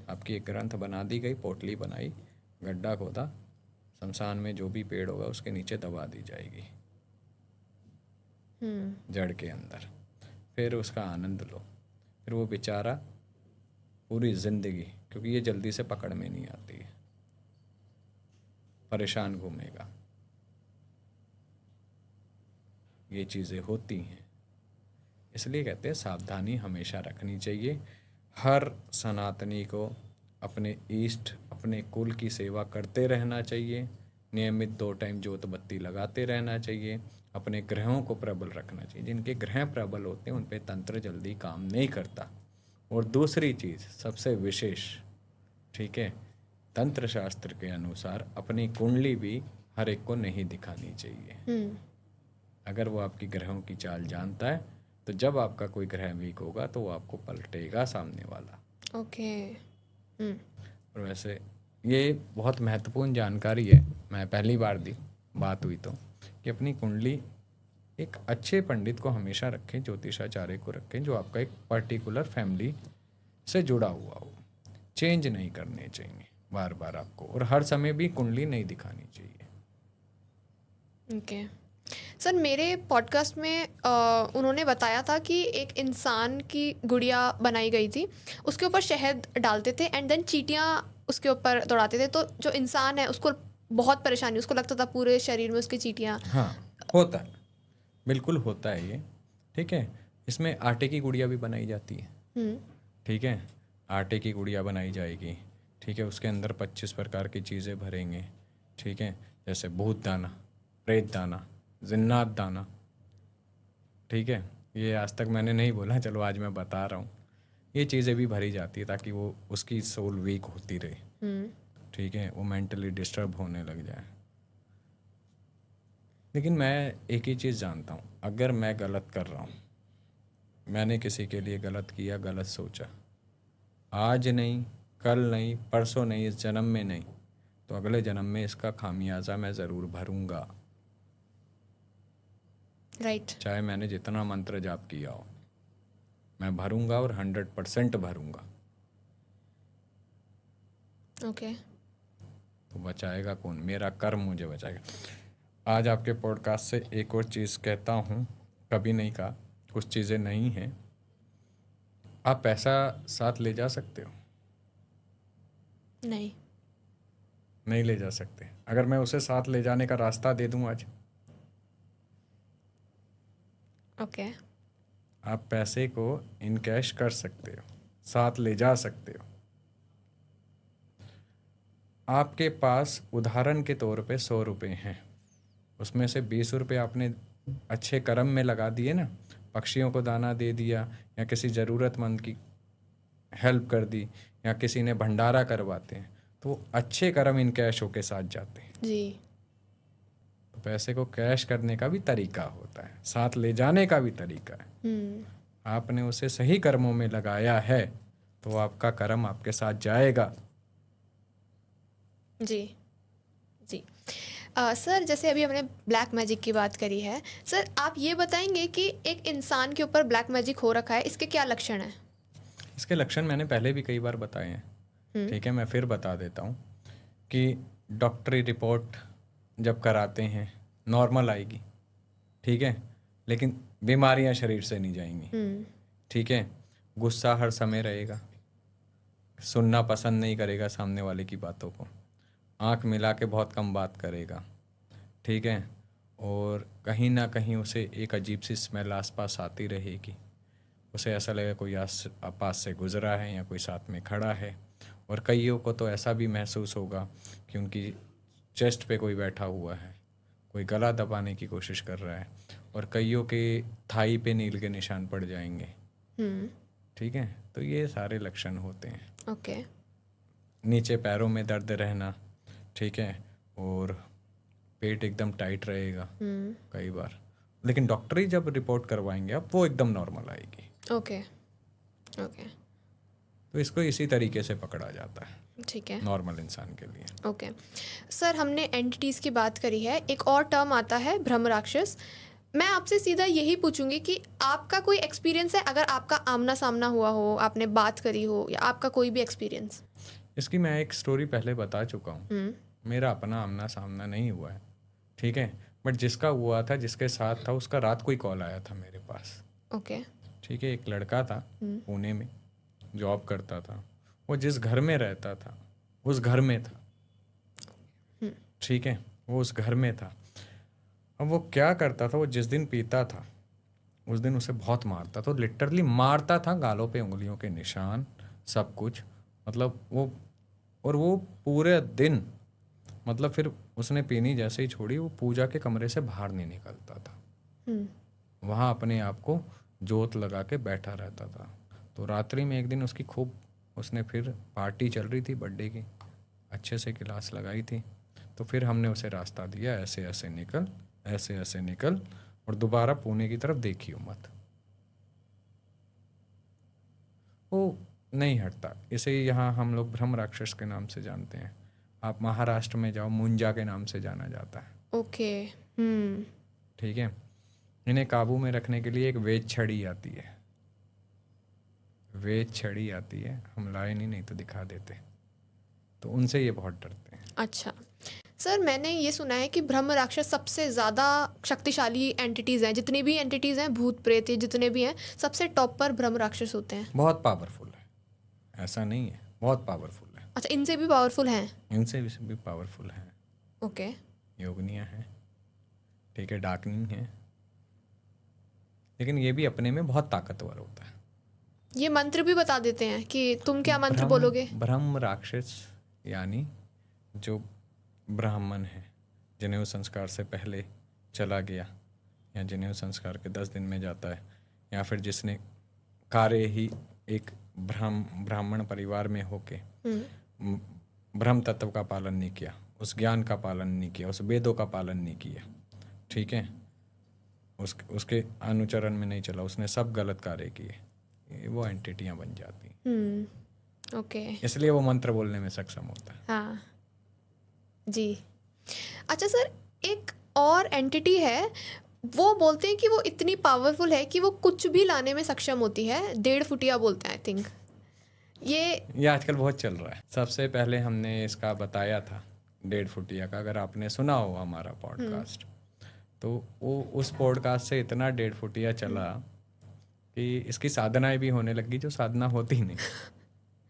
आपकी एक ग्रंथ बना दी गई, पोटली बनाई, गड्ढा खोदा, शमशान में जो भी पेड़ होगा उसके नीचे दबा दी जाएगी, जड़ के अंदर। फिर उसका आनंद लो। फिर वो बेचारा पूरी ज़िंदगी, क्योंकि ये जल्दी से पकड़ में नहीं आती है, परेशान घूमेगा। ये चीज़ें होती हैं, इसलिए कहते हैं सावधानी हमेशा रखनी चाहिए। हर सनातनी को अपने इष्ट, अपने कुल की सेवा करते रहना चाहिए। नियमित 2 टाइम जोत बत्ती लगाते रहना चाहिए। अपने ग्रहों को प्रबल रखना चाहिए। जिनके ग्रह प्रबल होते हैं उन पे तंत्र जल्दी काम नहीं करता। और दूसरी चीज़ सबसे विशेष, ठीक है, तंत्र शास्त्र के अनुसार अपनी कुंडली भी हर एक को नहीं दिखानी चाहिए। अगर वो आपकी ग्रहों की चाल जानता है तो जब आपका कोई ग्रह वीक होगा तो वो आपको पलटेगा सामने वाला। ओके। और वैसे ये बहुत महत्वपूर्ण जानकारी है, मैं पहली बार दी बात हुई तो, कि अपनी कुंडली एक अच्छे पंडित को हमेशा रखें, ज्योतिषाचार्य को रखें जो आपका एक पर्टिकुलर फैमिली से जुड़ा हुआ हो। चेंज नहीं करने चाहिए बार बार आपको, और हर समय भी कुंडली नहीं दिखानी चाहिए। ओके। सर, मेरे पॉडकास्ट में उन्होंने बताया था कि एक इंसान की गुड़िया बनाई गई थी, उसके ऊपर शहद डालते थे एंड देन चींटियाँ उसके ऊपर दौड़ाते थे, तो जो इंसान है उसको बहुत परेशानी, उसको लगता था पूरे शरीर में उसकी चींटियाँ। हाँ, होता है, बिल्कुल होता है ये, ठीक है। इसमें आटे की गुड़िया भी बनाई जाती है, ठीक है, आटे की गुड़िया बनाई जाएगी, ठीक है। उसके अंदर 25 प्रकार की चीज़ें भरेंगे, ठीक है, जैसे भूत दाना, प्रेत दाना, जिन्नात दाना, ठीक है। ये आज तक मैंने नहीं बोला, चलो आज मैं बता रहा हूँ। ये चीज़ें भी भरी जाती है ताकि वो उसकी सोल वीक होती रहे, ठीक है, वो मेंटली डिस्टर्ब होने लग जाए। लेकिन मैं एक ही चीज़ जानता हूँ, अगर मैं गलत कर रहा हूँ, मैंने किसी के लिए गलत किया, गलत सोचा, आज नहीं, कल नहीं, परसों नहीं, इस जन्म में नहीं, तो तो अगले जन्म में इसका खामियाजा मैं ज़रूर भरूंगा, राइट। चाहे मैंने जितना मंत्र जाप किया हो, मैं भरूंगा और 100% भरूंगा। ओके। तो बचाएगा कौन? मेरा कर्म मुझे बचाएगा। आज आपके पॉडकास्ट से एक और चीज़ कहता हूँ, कभी नहीं कहा, कुछ चीज़ें नहीं हैं। आप पैसा साथ ले जा सकते हो? नहीं। नहीं ले जा सकते। अगर मैं उसे साथ ले जाने का रास्ता दे दूँ आज, ओके। आप पैसे को इन कैश कर सकते हो, साथ ले जा सकते हो। आपके पास उदाहरण के तौर पे 100 रुपये हैं, उसमें से 20 रुपये आपने अच्छे कर्म में लगा दिए ना, पक्षियों को दाना दे दिया, या किसी ज़रूरतमंद की हेल्प कर दी, या किसी ने भंडारा करवाते हैं, तो अच्छे कर्म इन कैश होके साथ जाते हैं। जी। तो पैसे को कैश करने का भी तरीका होता है, साथ ले जाने का भी तरीका है। आपने उसे सही कर्मों में लगाया है तो आपका कर्म आपके साथ जाएगा। जी। जी। सर, जैसे अभी हमने ब्लैक मैजिक की बात करी है, सर आप ये बताएंगे कि एक इंसान के ऊपर ब्लैक मैजिक हो रखा है, इसके क्या लक्षण हैं? इसके लक्षण मैंने पहले भी कई बार बताए हैं, ठीक है, मैं फिर बता देता हूँ कि डॉक्टरी रिपोर्ट जब कराते हैं नॉर्मल आएगी, ठीक है, लेकिन बीमारियां शरीर से नहीं जाएंगी, ठीक है। गुस्सा हर समय रहेगा, सुनना पसंद नहीं करेगा सामने वाले की बातों को, आंख मिला के बहुत कम बात करेगा, ठीक है, और कहीं ना कहीं उसे एक अजीब सी स्मेल आसपास आती रहेगी। उसे ऐसा लगेगा कोई पास से गुजरा है या कोई साथ में खड़ा है। और कईयों को तो ऐसा भी महसूस होगा कि उनकी चेस्ट पे कोई बैठा हुआ है, कोई गला दबाने की कोशिश कर रहा है, और कईयों के थाई पे नील के निशान पड़ जाएंगे, ठीक है। तो ये सारे लक्षण होते हैं। ओके। नीचे पैरों में दर्द रहना, ठीक है, और पेट एकदम टाइट रहेगा कई बार, लेकिन डॉक्टरी जब रिपोर्ट करवाएंगे आप, वो एकदम नॉर्मल आएगी। ओके। ओके। तो इसको इसी तरीके से पकड़ा जाता है, ठीक है। नॉर्मल इंसान के लिए। ओके। सर, हमने एंटिटीज़ की बात करी है, एक और टर्म आता है ब्रह्म राक्षस। मैं आपसे सीधा यही पूछूंगी कि आपका कोई एक्सपीरियंस है, अगर आपका आमना सामना हुआ हो, आपने बात करी हो, या आपका कोई भी एक्सपीरियंस? इसकी मैं एक स्टोरी पहले बता चुका हूँ। मेरा अपना आमना सामना नहीं हुआ है, ठीक है, बट जिसका हुआ था, जिसके साथ था, उसका रात को ही कॉल आया था मेरे पास। ओके। ठीक है, एक लड़का था, पुणे में जॉब करता था, वो जिस घर में रहता था उस घर में था, ठीक है, वो उस घर में था। अब वो क्या करता था, वो जिस दिन पीता था उस दिन उसे बहुत मारता था, लिटरली मारता था, गालों पे उंगलियों के निशान, सब कुछ, मतलब वो पूरे दिन, मतलब फिर उसने पीनी जैसे ही छोड़ी, वो पूजा के कमरे से बाहर नहीं निकलता था, वहाँ अपने आप को जोत लगा के बैठा रहता था। तो रात्रि में एक दिन उसकी खूब, उसने फिर पार्टी चल रही थी बर्थडे की, अच्छे से क्लास लगाई थी, तो फिर हमने उसे रास्ता दिया, ऐसे ऐसे निकल, ऐसे ऐसे निकल, और दोबारा पुणे की तरफ देखियो मत। वो नहीं हटता। इसे यहाँ हम लोग ब्रह्म राक्षस के नाम से जानते हैं। आप महाराष्ट्र में जाओ, मुंजा के नाम से जाना जाता है। ओके। ठीक है, इन्हें काबू में रखने के लिए एक वेद छड़ी आती है, वेद छड़ी आती है, हम लाए नहीं तो दिखा देते, तो उनसे ये बहुत डरते हैं। अच्छा सर, मैंने ये सुना है कि ब्रह्म राक्षस सबसे ज़्यादा शक्तिशाली एंटिटीज़ हैं, जितनी भी एंटिटीज़ हैं, भूत प्रेत जितने भी हैं, सबसे टॉप पर ब्रह्म राक्षस होते हैं। बहुत पावरफुल है, ऐसा नहीं है, बहुत पावरफुल है। अच्छा, इनसे भी पावरफुल हैं? इनसे भी पावरफुल हैं। ओके। योगनियाँ हैं, ठीक है, डाकनी हैं, लेकिन ये भी अपने में बहुत ताकतवर होता है। ये मंत्र भी बता देते हैं कि तुम क्या मंत्र बोलोगे? ब्रह्म राक्षस यानी जो ब्राह्मण है, जनेऊ संस्कार से पहले चला गया, या जनेऊ संस्कार के 10 दिन में जाता है, या फिर जिसने कार्य ही एक ब्राह्मण परिवार में होके ब्रह्म तत्व का पालन नहीं किया, उस ज्ञान का पालन नहीं किया, उस वेदों का पालन नहीं किया, ठीक है, उसके अनुचरण में नहीं चला, उसने सब गलत कार्य किए, वो एंटिटियां बन जाती। ओके। इसलिए वो मंत्र बोलने में सक्षम होता है। हाँ। जी। अच्छा सर, एक और एंटिटी है, वो बोलते हैं कि वो इतनी पावरफुल है कि वो कुछ भी लाने में सक्षम होती है, 1.5 फुटिया बोलते हैं आई थिंक। ये आजकल बहुत चल रहा है। सबसे पहले हमने इसका बताया था 1.5 फुटिया का, अगर आपने सुना हो हमारा पॉडकास्ट, तो वो उस पॉडकास्ट से इतना 1.5 फुटिया चला कि इसकी साधनाएं भी होने लगी जो साधना होती नहीं।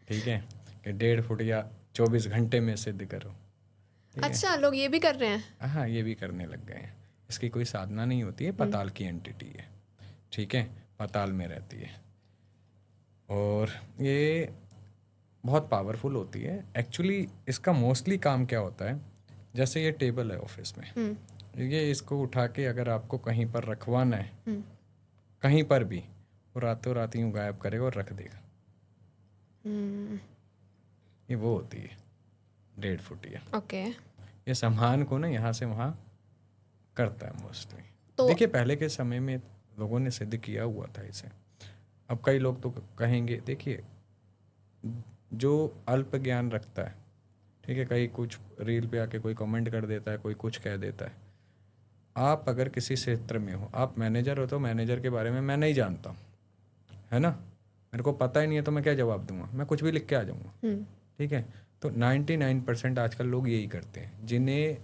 ठीक है, कि 1.5 फुटिया 24 घंटे में सिद्ध करो। ठीक है, अच्छा, लोग ये भी कर रहे हैं। हाँ ये भी करने लग गए हैं। इसकी कोई साधना नहीं होती है, पाताल की एंटिटी है। ठीक है, पाताल में रहती है और ये बहुत पावरफुल होती है। एक्चुअली इसका मोस्टली काम क्या होता है, जैसे ये टेबल है ऑफिस में, ये इसको उठा के अगर आपको कहीं पर रखवाना है, कहीं पर भी, वो रातों रात यूँ गायब करेगा और रख देगा। ये वो होती है 1.5 फुटिया। ओके। ये सामान को ना यहाँ से वहाँ करता है मोस्टली। तो देखिए पहले के समय में लोगों ने सिद्ध किया हुआ था इसे। अब कई लोग तो कहेंगे, देखिए जो अल्प ज्ञान रखता है, ठीक है, कहीं कुछ रील पे आके कोई कमेंट कर देता है, कोई कुछ कह देता है। आप अगर किसी क्षेत्र में हो, आप मैनेजर हो, तो मैनेजर के बारे में मैं नहीं जानता हूँ, है ना, मेरे को पता ही नहीं है, तो मैं क्या जवाब दूंगा, मैं कुछ भी लिख के आ जाऊँगा। ठीक है, तो 99% आजकल लोग यही करते हैं। जिन्हें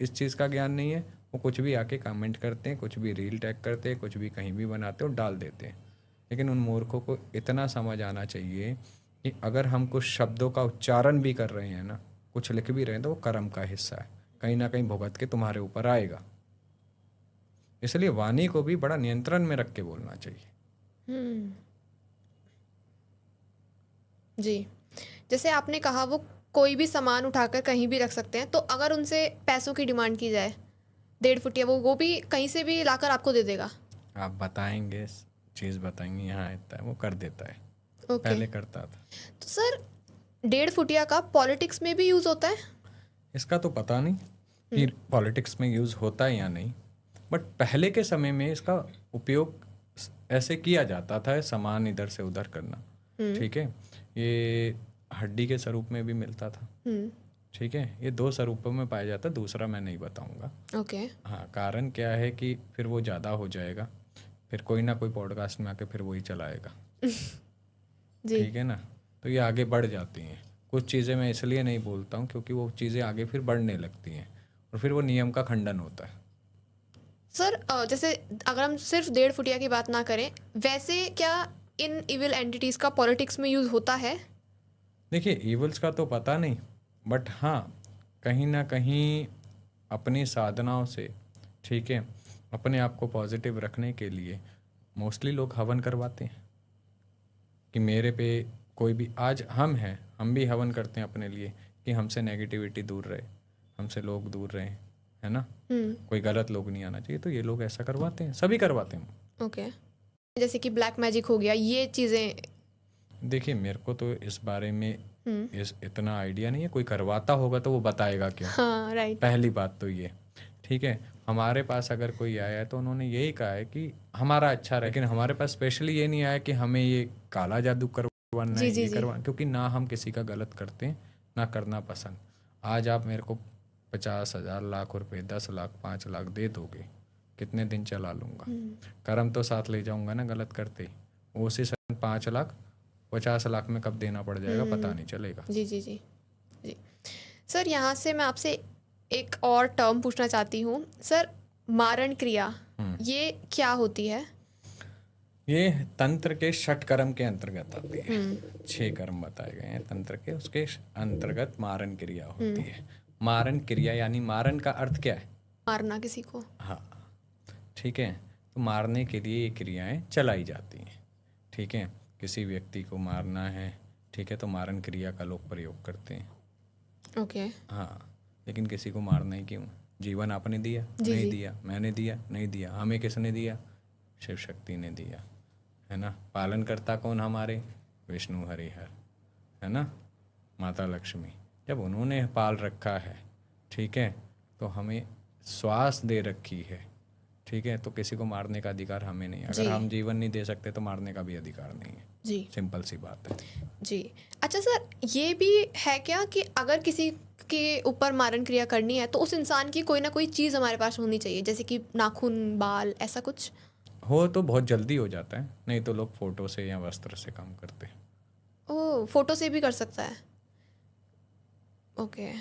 इस चीज़ का ज्ञान नहीं है वो कुछ भी आके कमेंट करते हैं, कुछ भी रील टैग करते हैं, कुछ भी कहीं भी बनाते हैं और डाल देते हैं। लेकिन उन मूर्खों को इतना समझ आना चाहिए कि अगर हम कुछ शब्दों का उच्चारण भी कर रहे हैं ना, कुछ लिख भी रहे हैं, तो वो कर्म का हिस्सा है, कहीं ना कहीं भुगत के तुम्हारे ऊपर आएगा। इसलिए वाणी को भी बड़ा नियंत्रण में रख के बोलना चाहिए। जी, जैसे आपने कहा वो कोई भी सामान उठाकर कहीं भी रख सकते हैं, तो अगर उनसे पैसों की डिमांड की जाए 1.5 फुटिया, वो भी कहीं से भी लाकर आपको दे देगा? आप बताएंगे, चीज़ बताएंगे यहाँ इतना है, वो कर देता है। ओके। पहले करता था। तो सर 1.5 फुटिया का पॉलिटिक्स में भी यूज़ होता है? इसका तो पता नहीं कि पॉलिटिक्स में यूज़ होता है या नहीं, बट पहले के समय में इसका उपयोग ऐसे किया जाता था, सामान इधर से उधर करना। ठीक है, ये हड्डी के स्वरूप में भी मिलता था। ठीक है, ये 2 स्वरूपों में पाया जाता, दूसरा मैं नहीं बताऊंगा। ओके। हाँ, कारण क्या है कि फिर वो ज़्यादा हो जाएगा, फिर कोई ना कोई पॉडकास्ट में आके फिर वही चलाएगा। जी। ठीक है ना, तो ये आगे बढ़ जाती हैं। कुछ चीज़ें मैं इसलिए नहीं बोलता हूँ क्योंकि वो चीज़ें आगे फिर बढ़ने लगती हैं और फिर वो नियम का खंडन होता है। सर जैसे अगर हम सिर्फ 1.5 फुटिया की बात ना करें, वैसे क्या इन इविल एंटिटीज़ का पॉलिटिक्स में यूज़ होता है? देखिए ईवल्स का तो पता नहीं, बट हाँ कहीं ना कहीं अपनी साधनाओं से, ठीक है, अपने आप को पॉजिटिव रखने के लिए मोस्टली लोग हवन करवाते हैं कि मेरे पे कोई भी, आज हम हैं, हम भी हवन करते हैं अपने लिए कि हमसे नेगेटिविटी दूर रहे, हमसे लोग दूर रहे, है ना, कोई गलत लोग नहीं आना चाहिए। तो ये लोग ऐसा करवाते हैं, सभी करवाते हैं। ओके। जैसे कि ब्लैक मैजिक हो गया, ये चीज़ें। देखिए मेरे को तो इस बारे में इतना आइडिया नहीं है, कोई करवाता होगा तो वो बताएगा क्यों। हाँ, राइट। पहली बात तो ये, ठीक है, हमारे पास अगर कोई आया है तो उन्होंने यही कहा है कि हमारा अच्छा रहे, लेकिन हमारे पास स्पेशली ये नहीं आया कि हमें ये काला जादू करवाना है, ये करवाना, क्योंकि ना हम किसी का गलत करते हैं ना करना पसंद। आज आप मेरे को 50,000 लाख रुपए, 10 लाख, 5 लाख दे दोगे, कितने दिन चला लूँगा, कर्म तो साथ ले जाऊँगा ना गलत करते ही। उसी समय 5 लाख 50 लाख में कब देना पड़ जाएगा पता नहीं चलेगा। जी जी जी जी। सर यहाँ से मैं आपसे एक और टर्म पूछना चाहती हूँ सर, मारण क्रिया, ये क्या होती है? ये तंत्र के 6 कर्म के अंतर्गत आती है। 6 कर्म बताए गए हैं तंत्र के, उसके अंतर्गत मारण क्रिया होती है। मारण क्रिया यानी मारण का अर्थ क्या है? मारना किसी को। हाँ, ठीक है, तो मारने के लिए ये क्रियाएं चलाई जाती हैं। ठीक है, किसी व्यक्ति को मारना है, ठीक है, तो मारण क्रिया का लोग प्रयोग करते हैं। ओके। हाँ, लेकिन किसी को मारना ही क्यों? जीवन आपने दिया नहीं दिया, मैंने दिया नहीं दिया, हमें किसने दिया? शिव शक्ति ने दिया, है ना। पालन करता कौन हमारे? विष्णु हरिहर, है ना, माता लक्ष्मी। जब उन्होंने पाल रखा है, ठीक है, तो हमें श्वास दे रखी है, ठीक है, तो किसी को मारने का अधिकार हमें नहीं है। अगर हम जीवन नहीं दे सकते तो मारने का भी अधिकार नहीं है। जी, सिंपल सी बात है। जी। अच्छा सर, ये भी है क्या कि अगर किसी उसके ऊपर मारण क्रिया करनी है तो उस इंसान की कोई ना कोई चीज़ हमारे पास होनी चाहिए, जैसे कि नाखून, बाल, ऐसा कुछ। हो तो बहुत जल्दी हो जाता है, नहीं तो लोग फोटो से या वस्त्र से काम करते हैं। ओह, फोटो से भी कर सकता है। ओके,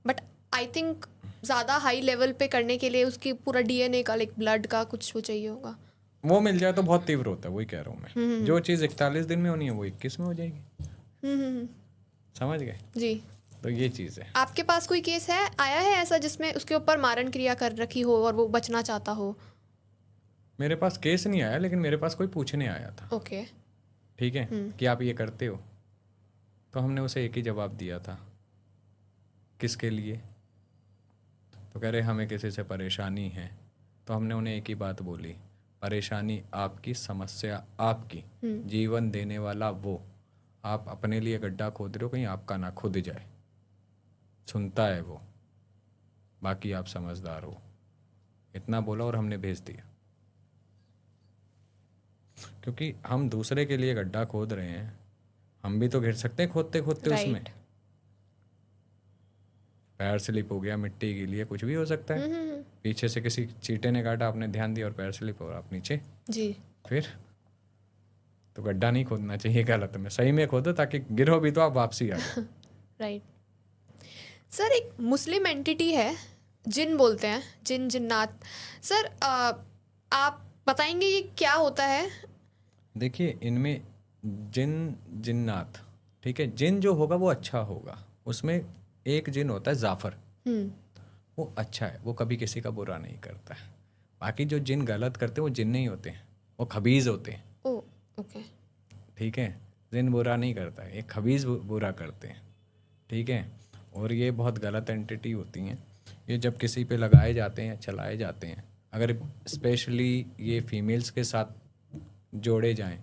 बट आई थिंक ज़्यादा हाई लेवल पे करने के लिए उसकी पूरा डीएनए का, लाइक ब्लड का कुछ वो चाहिए होगा। वो मिल जाए तो बहुत तीव्र होता है, वही कह रहा हूँ मैं। जो चीज़ 41 दिन में होनी है वो 21 में हो जाएगी। हम्म। समझ गए? जी। तो ये चीज़ है। आपके पास कोई केस है, आया है ऐसा जिसमें उसके ऊपर मारण क्रिया कर रखी हो और वो बचना चाहता हो? मेरे पास केस नहीं आया, लेकिन मेरे पास कोई पूछने आया था, ओके। ठीक है, कि आप ये करते हो। तो हमने उसे एक ही जवाब दिया था, किसके लिए? तो कह रहे हमें किसी से परेशानी है। तो हमने उन्हें एक ही बात बोली, परेशानी आपकी, समस्या आपकी, जीवन देने वाला वो। आप अपने लिए गड्ढा खोद रहे हो, कहीं आपका ना खुद जाए। सुनता है वो, बाकी आप समझदार हो। इतना बोला और हमने भेज दिया। क्योंकि हम दूसरे के लिए गड्ढा खोद रहे हैं, हम भी तो घिर सकते हैं खोदते खोदते उसमें। राइट। पैर स्लिप हो गया, मिट्टी के लिए कुछ भी हो सकता है। पीछे से किसी चींटे ने काटा, आपने ध्यान दिया और पैर स्लिप हो रहा, आप नीचे। जी। फिर तो गड्ढा नहीं खोदना चाहिए गलत में, सही में खोदो ताकि गिरो भी तो आप वापसी आ जाओ। राइट। सर, एक मुस्लिम एंटिटी है, जिन बोलते हैं, जिन, जिन्नात। सर, आप बताएंगे ये क्या होता है? देखिए, इनमें जिन, जिन्नात, ठीक है, जिन जो होगा वो अच्छा होगा। उसमें एक जिन होता है जाफर, वो अच्छा है, वो कभी किसी का बुरा नहीं करता है। बाकी जो जिन गलत करते हैं वो जिन नहीं होते हैं, वो खबीज होते हैं। ओह, ओके। ठीक है, जिन बुरा नहीं करता है, ये खबीज बुरा करते हैं। ठीक है, और ये बहुत गलत एंटिटी होती हैं। ये जब किसी पे लगाए जाते हैं, चलाए जाते हैं, अगर स्पेशली ये फीमेल्स के साथ जोड़े जाएं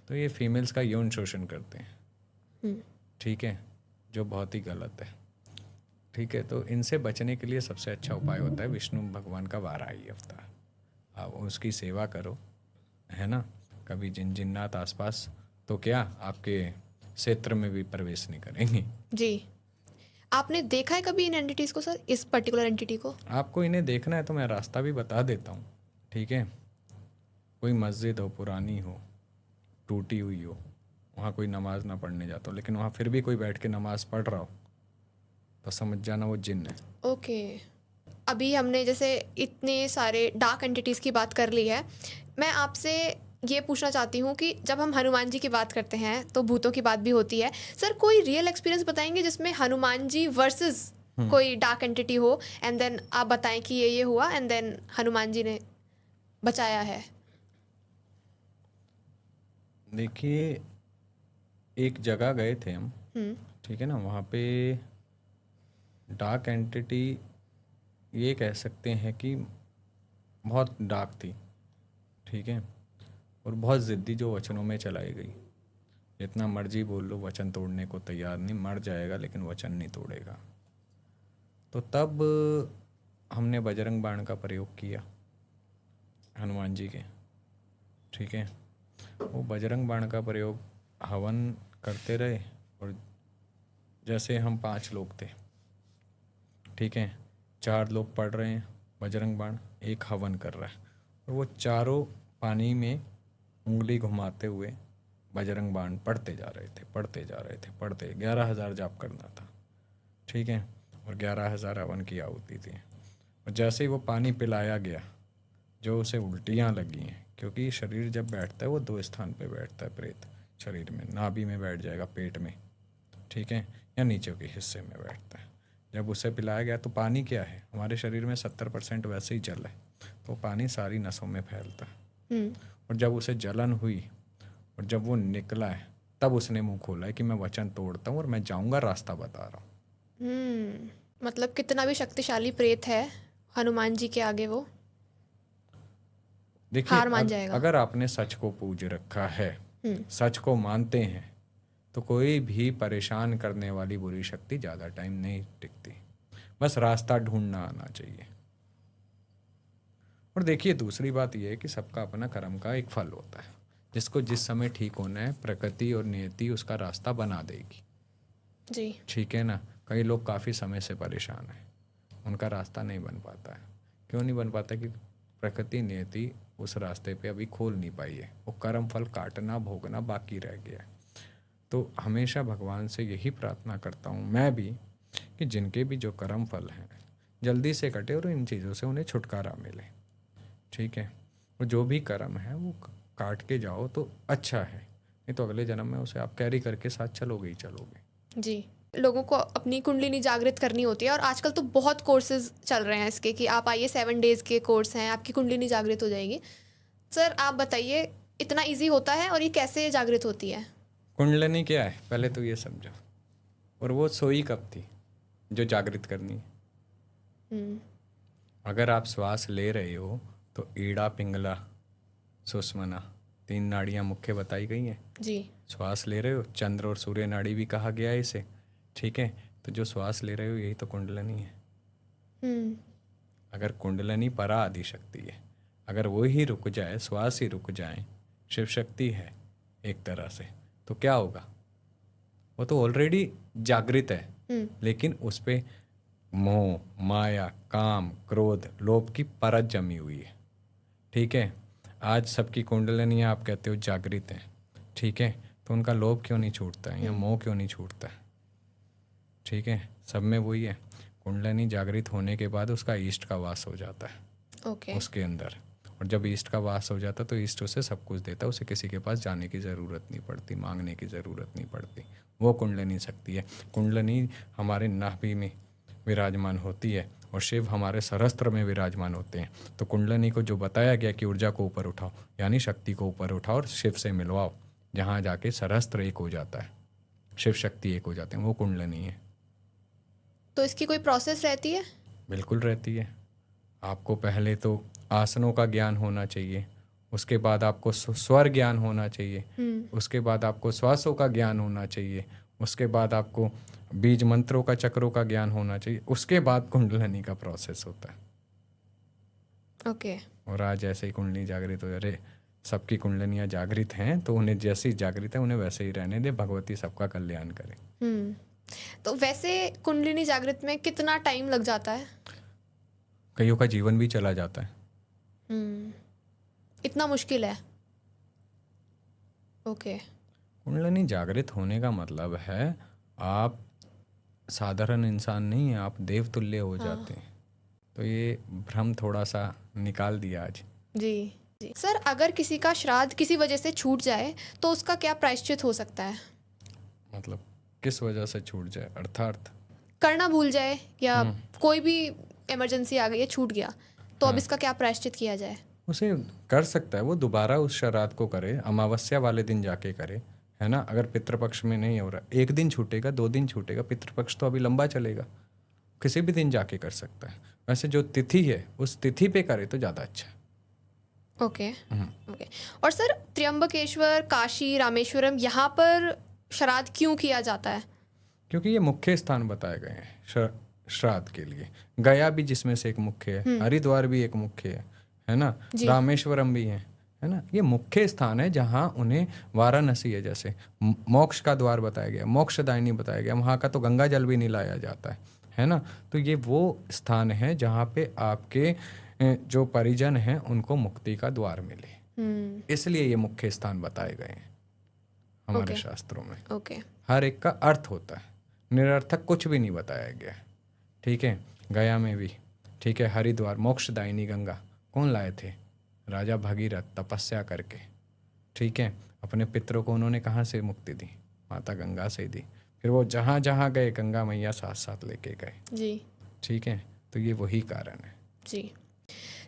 तो ये फीमेल्स का यौन शोषण करते हैं। ठीक है, जो बहुत ही गलत है। ठीक है, तो इनसे बचने के लिए सबसे अच्छा उपाय होता है विष्णु भगवान का वाराही अवतार। आप उसकी सेवा करो, है ना। कभी जिन जिन्नात आसपास तो क्या आपके क्षेत्र में भी प्रवेश नहीं करेंगे। जी। आपने देखा है कभी इन एंटिटीज़ को सर, इस पर्टिकुलर एंटिटी को? आपको इन्हें देखना है तो मैं रास्ता भी बता देता हूँ। ठीक है, कोई मस्जिद हो, पुरानी हो, टूटी हुई हो, वहाँ कोई नमाज ना पढ़ने जाता हो, लेकिन वहाँ फिर भी कोई बैठ के नमाज पढ़ रहा हो, तो समझ जाना वो जिन्न है। ओके। अभी हमने जैसे इतने सारे डार्क एंटिटीज़ की बात कर ली है, मैं आपसे ये पूछना चाहती हूँ कि जब हम हनुमान जी की बात करते हैं तो भूतों की बात भी होती है। सर, कोई रियल एक्सपीरियंस बताएंगे जिसमें हनुमान जी वर्सेस कोई डार्क एंटिटी हो, एंड देन आप बताएं कि ये हुआ एंड देन हनुमान जी ने बचाया है? देखिए, एक जगह गए थे हम, ठीक है ना, वहाँ पे डार्क एंटिटी ये कह सकते हैं कि बहुत डार्क थी। ठीक है, और बहुत ज़िद्दी जो वचनों में चलाई गई। जितना मर्जी बोल लो, वचन तोड़ने को तैयार नहीं, मर जाएगा लेकिन वचन नहीं तोड़ेगा। तो तब हमने बजरंग बाण का प्रयोग किया हनुमान जी के। ठीक है, वो बजरंग बाण का प्रयोग हवन करते रहे, और जैसे हम 5 लोग थे, ठीक है, 4 लोग पढ़ रहे हैं बजरंग बाण, एक हवन कर रहा है, और वो चारों पानी में उंगली घुमाते हुए बजरंग बाण पढ़ते जा रहे थे, पढ़ते जा रहे थे, पढ़ते 11,000 जाप करना था। ठीक है, और 11,000 हवन की आहुति थी। और जैसे ही वो पानी पिलाया गया, जो उसे उल्टियाँ लगी हैं, क्योंकि शरीर जब बैठता है वो 2 स्थान पे बैठता है प्रेत शरीर में, नाभि में बैठ जाएगा, पेट में, ठीक है, या नीचे के हिस्से में बैठता है। जब उसे पिलाया गया तो पानी क्या है, हमारे शरीर में 70% वैसे ही जल है, तो पानी सारी नसों में फैलता है। और जब उसे जलन हुई और जब वो निकला है, तब उसने मुंह खोला है कि मैं वचन तोड़ता हूँ और मैं जाऊँगा, रास्ता बता रहा हूँ। मतलब कितना भी शक्तिशाली प्रेत है, हनुमान जी के आगे वो देखिए, हार मान जाएगा। अगर आपने सच को पूज रखा है, सच को मानते हैं, तो कोई भी परेशान करने वाली बुरी शक्ति ज़्यादा टाइम नहीं टिकती। बस रास्ता ढूंढना आना चाहिए। और देखिए, दूसरी बात यह है कि सबका अपना कर्म का एक फल होता है, जिसको जिस समय ठीक होना है, प्रकृति और नियति उसका रास्ता बना देगी। जी। ठीक है ना। कई लोग काफ़ी समय से परेशान हैं, उनका रास्ता नहीं बन पाता है। क्यों नहीं बन पाता? कि प्रकृति नियति उस रास्ते पे अभी खोल नहीं पाई है, वो कर्म फल काटना भोगना बाकी रह गया है। तो हमेशा भगवान से यही प्रार्थना करता हूँ मैं भी, कि जिनके भी जो कर्म फल हैं जल्दी से कटे और इन चीज़ों से उन्हें छुटकारा मिले। ठीक है, और जो भी कर्म है वो काट के जाओ तो अच्छा है, नहीं तो अगले जन्म में उसे आप कैरी करके साथ चलोगे ही चलोगे। जी, लोगों को अपनी कुंडलिनी जागृत करनी होती है और आजकल तो बहुत कोर्सेज चल रहे हैं इसके कि आप आइए 7 डेज़ के कोर्स हैं, आपकी कुंडलिनी जागृत हो जाएगी। सर आप बताइए, इतना इजी होता है और ये कैसे जागृत होती है? कुंडलिनी क्या है पहले तो ये समझो, और वो सोई कब थी जो जागृत करनी है। अगर आप श्वास ले रहे हो तो ईड़ा पिंगला सुषुम्ना 3 नाड़ियाँ मुख्य बताई गई हैं। जी। श्वास ले रहे हो, चंद्र और सूर्य नाड़ी भी कहा गया है इसे। ठीक है, तो जो श्वास ले रहे हो यही तो कुंडलिनी है। अगर कुंडलिनी परा आदि शक्ति है, अगर वो ही रुक जाए, श्वास ही रुक जाए, शिव शक्ति है एक तरह से, तो क्या होगा? वो तो ऑलरेडी जागृत है, लेकिन उस पे मोह माया काम क्रोध लोभ की परत जमी हुई है। ठीक है, आज सबकी कुंडलिनी आप कहते हो जागृत है, ठीक है, तो उनका लोभ क्यों नहीं छूटता है या मोह क्यों नहीं छूटता है? ठीक है, सब में वही है। कुंडलिनी जागृत होने के बाद उसका ईष्ट का वास हो जाता है उसके अंदर, और जब ईष्ट का वास हो जाता है तो ईष्ट उसे सब कुछ देता है, उसे किसी के पास जाने की ज़रूरत नहीं पड़ती, मांगने की ज़रूरत नहीं पड़ती। वो कुंडलिनी शक्ति है। कुंडलिनी हमारे नाभि में विराजमान होती है और शिव हमारे सहस्त्र में विराजमान होते हैं। तो कुंडलिनी को जो बताया गया कि ऊर्जा को ऊपर उठाओ, यानी शक्ति को ऊपर उठाओ और शिव से मिलवाओ, जहाँ जाके सहस्त्र एक हो जाता है, शिव शक्ति एक हो जाते हैं, वो कुंडलिनी है। तो इसकी कोई प्रोसेस रहती है? बिल्कुल रहती है। आपको पहले तो आसनों का ज्ञान होना चाहिए, उसके बाद आपको स्वर ज्ञान होना चाहिए, उसके बाद आपको श्वासों का ज्ञान होना चाहिए, उसके बाद आपको बीज मंत्रों का चक्रों का ज्ञान होना चाहिए, उसके बाद कुंडलिनी का प्रोसेस होता है। ओके। और आज ऐसे ही कुंडली जागृत हो, अरे सबकी कुंडलियाँ जागृत हैं तो उन्हें जैसे ही जागृत है उन्हें वैसे ही रहने दे, भगवती सबका कल्याण करे। तो वैसे कुंडलिनी जागृत में कितना टाइम लग जाता है? कईयों का जीवन भी चला जाता है। इतना मुश्किल है? ओके। कुंडलिनी जागृत होने का मतलब है आप साधारण इंसान नहीं है, आप देवतुल्य हो जाते हैं। तो ये भ्रम थोड़ा सा निकाल दिया आज। जी जी। सर अगर किसी का श्राद्ध किसी वजह से छूट जाए तो उसका क्या प्रायश्चित हो सकता है? मतलब किस वजह से छूट जाए? अर्थात करना भूल जाए या कोई भी इमरजेंसी आ गई है, छूट गया, तो अब इसका क्या प्रायश्चित किया जाए? उसे कर सकता है वो दोबारा उस श्राद्ध को करे, अमावस्या वाले दिन जाके करे, है ना। अगर पितृपक्ष में नहीं हो रहा, 1 दिन छूटेगा 2 दिन छूटेगा, पितृपक्ष तो अभी लंबा चलेगा, किसी भी दिन जाके कर सकता है। वैसे जो तिथि है उस तिथि पे करे तो ज़्यादा अच्छा है। ओके। और सर त्र्यंबकेश्वर काशी रामेश्वरम यहाँ पर श्राद्ध क्यों किया जाता है? क्योंकि ये मुख्य स्थान बताए गए हैं श्राद्ध के लिए। गया भी जिसमें से एक मुख्य है, हरिद्वार भी एक मुख्य है ना, रामेश्वरम भी है ना। ये मुख्य स्थान है जहाँ उन्हें वाराणसी है जैसे मोक्ष का द्वार बताया गया, मोक्षदायिनी बताया गया, वहाँ का तो गंगा जल भी नहीं लाया जाता है ना। तो ये वो स्थान है जहाँ पे आपके जो परिजन हैं उनको मुक्ति का द्वार मिले, इसलिए ये मुख्य स्थान बताए गए हैं हमारे शास्त्रों में। हर एक का अर्थ होता है, निरर्थक कुछ भी नहीं बताया गया। ठीक है, गया में भी ठीक है, हरिद्वार मोक्षदायिनी गंगा कौन लाए थे? राजा भगीरथ तपस्या करके। ठीक है, अपने पितरों को उन्होंने कहाँ से मुक्ति दी? माता गंगा से दी। फिर वो जहाँ जहाँ गए गंगा मैया साथ साथ लेके गए जी। ठीक है, तो ये वही कारण है जी।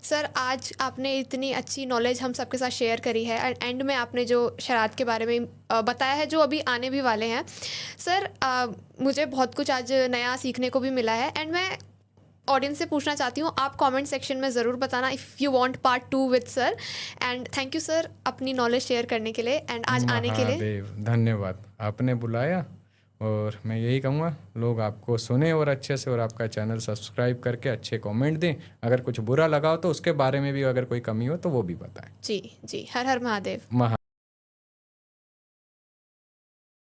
सर आज आपने इतनी अच्छी नॉलेज हम सबके साथ शेयर करी है, एंड एंड में आपने जो श्राद्ध के बारे में बताया है जो अभी आने भी वाले हैं। सर मुझे बहुत कुछ आज नया सीखने को भी मिला है, एंड मैं ऑडियंस से पूछना चाहती हूँ, आप कमेंट सेक्शन में ज़रूर बताना if you want part 2 with sir. And thank you sir अपनी नॉलेज शेयर करने के लिए एंड आज आने के लिए। धन्यवाद, आपने बुलाया। और मैं यही कहूँगा लोग आपको सुने और अच्छे से, और आपका चैनल सब्सक्राइब करके अच्छे कमेंट दें। अगर कुछ बुरा लगा हो तो उसके बारे में भी अगर कोई कमी हो तो वो भी बताएं। जी जी। हर हर महादेव।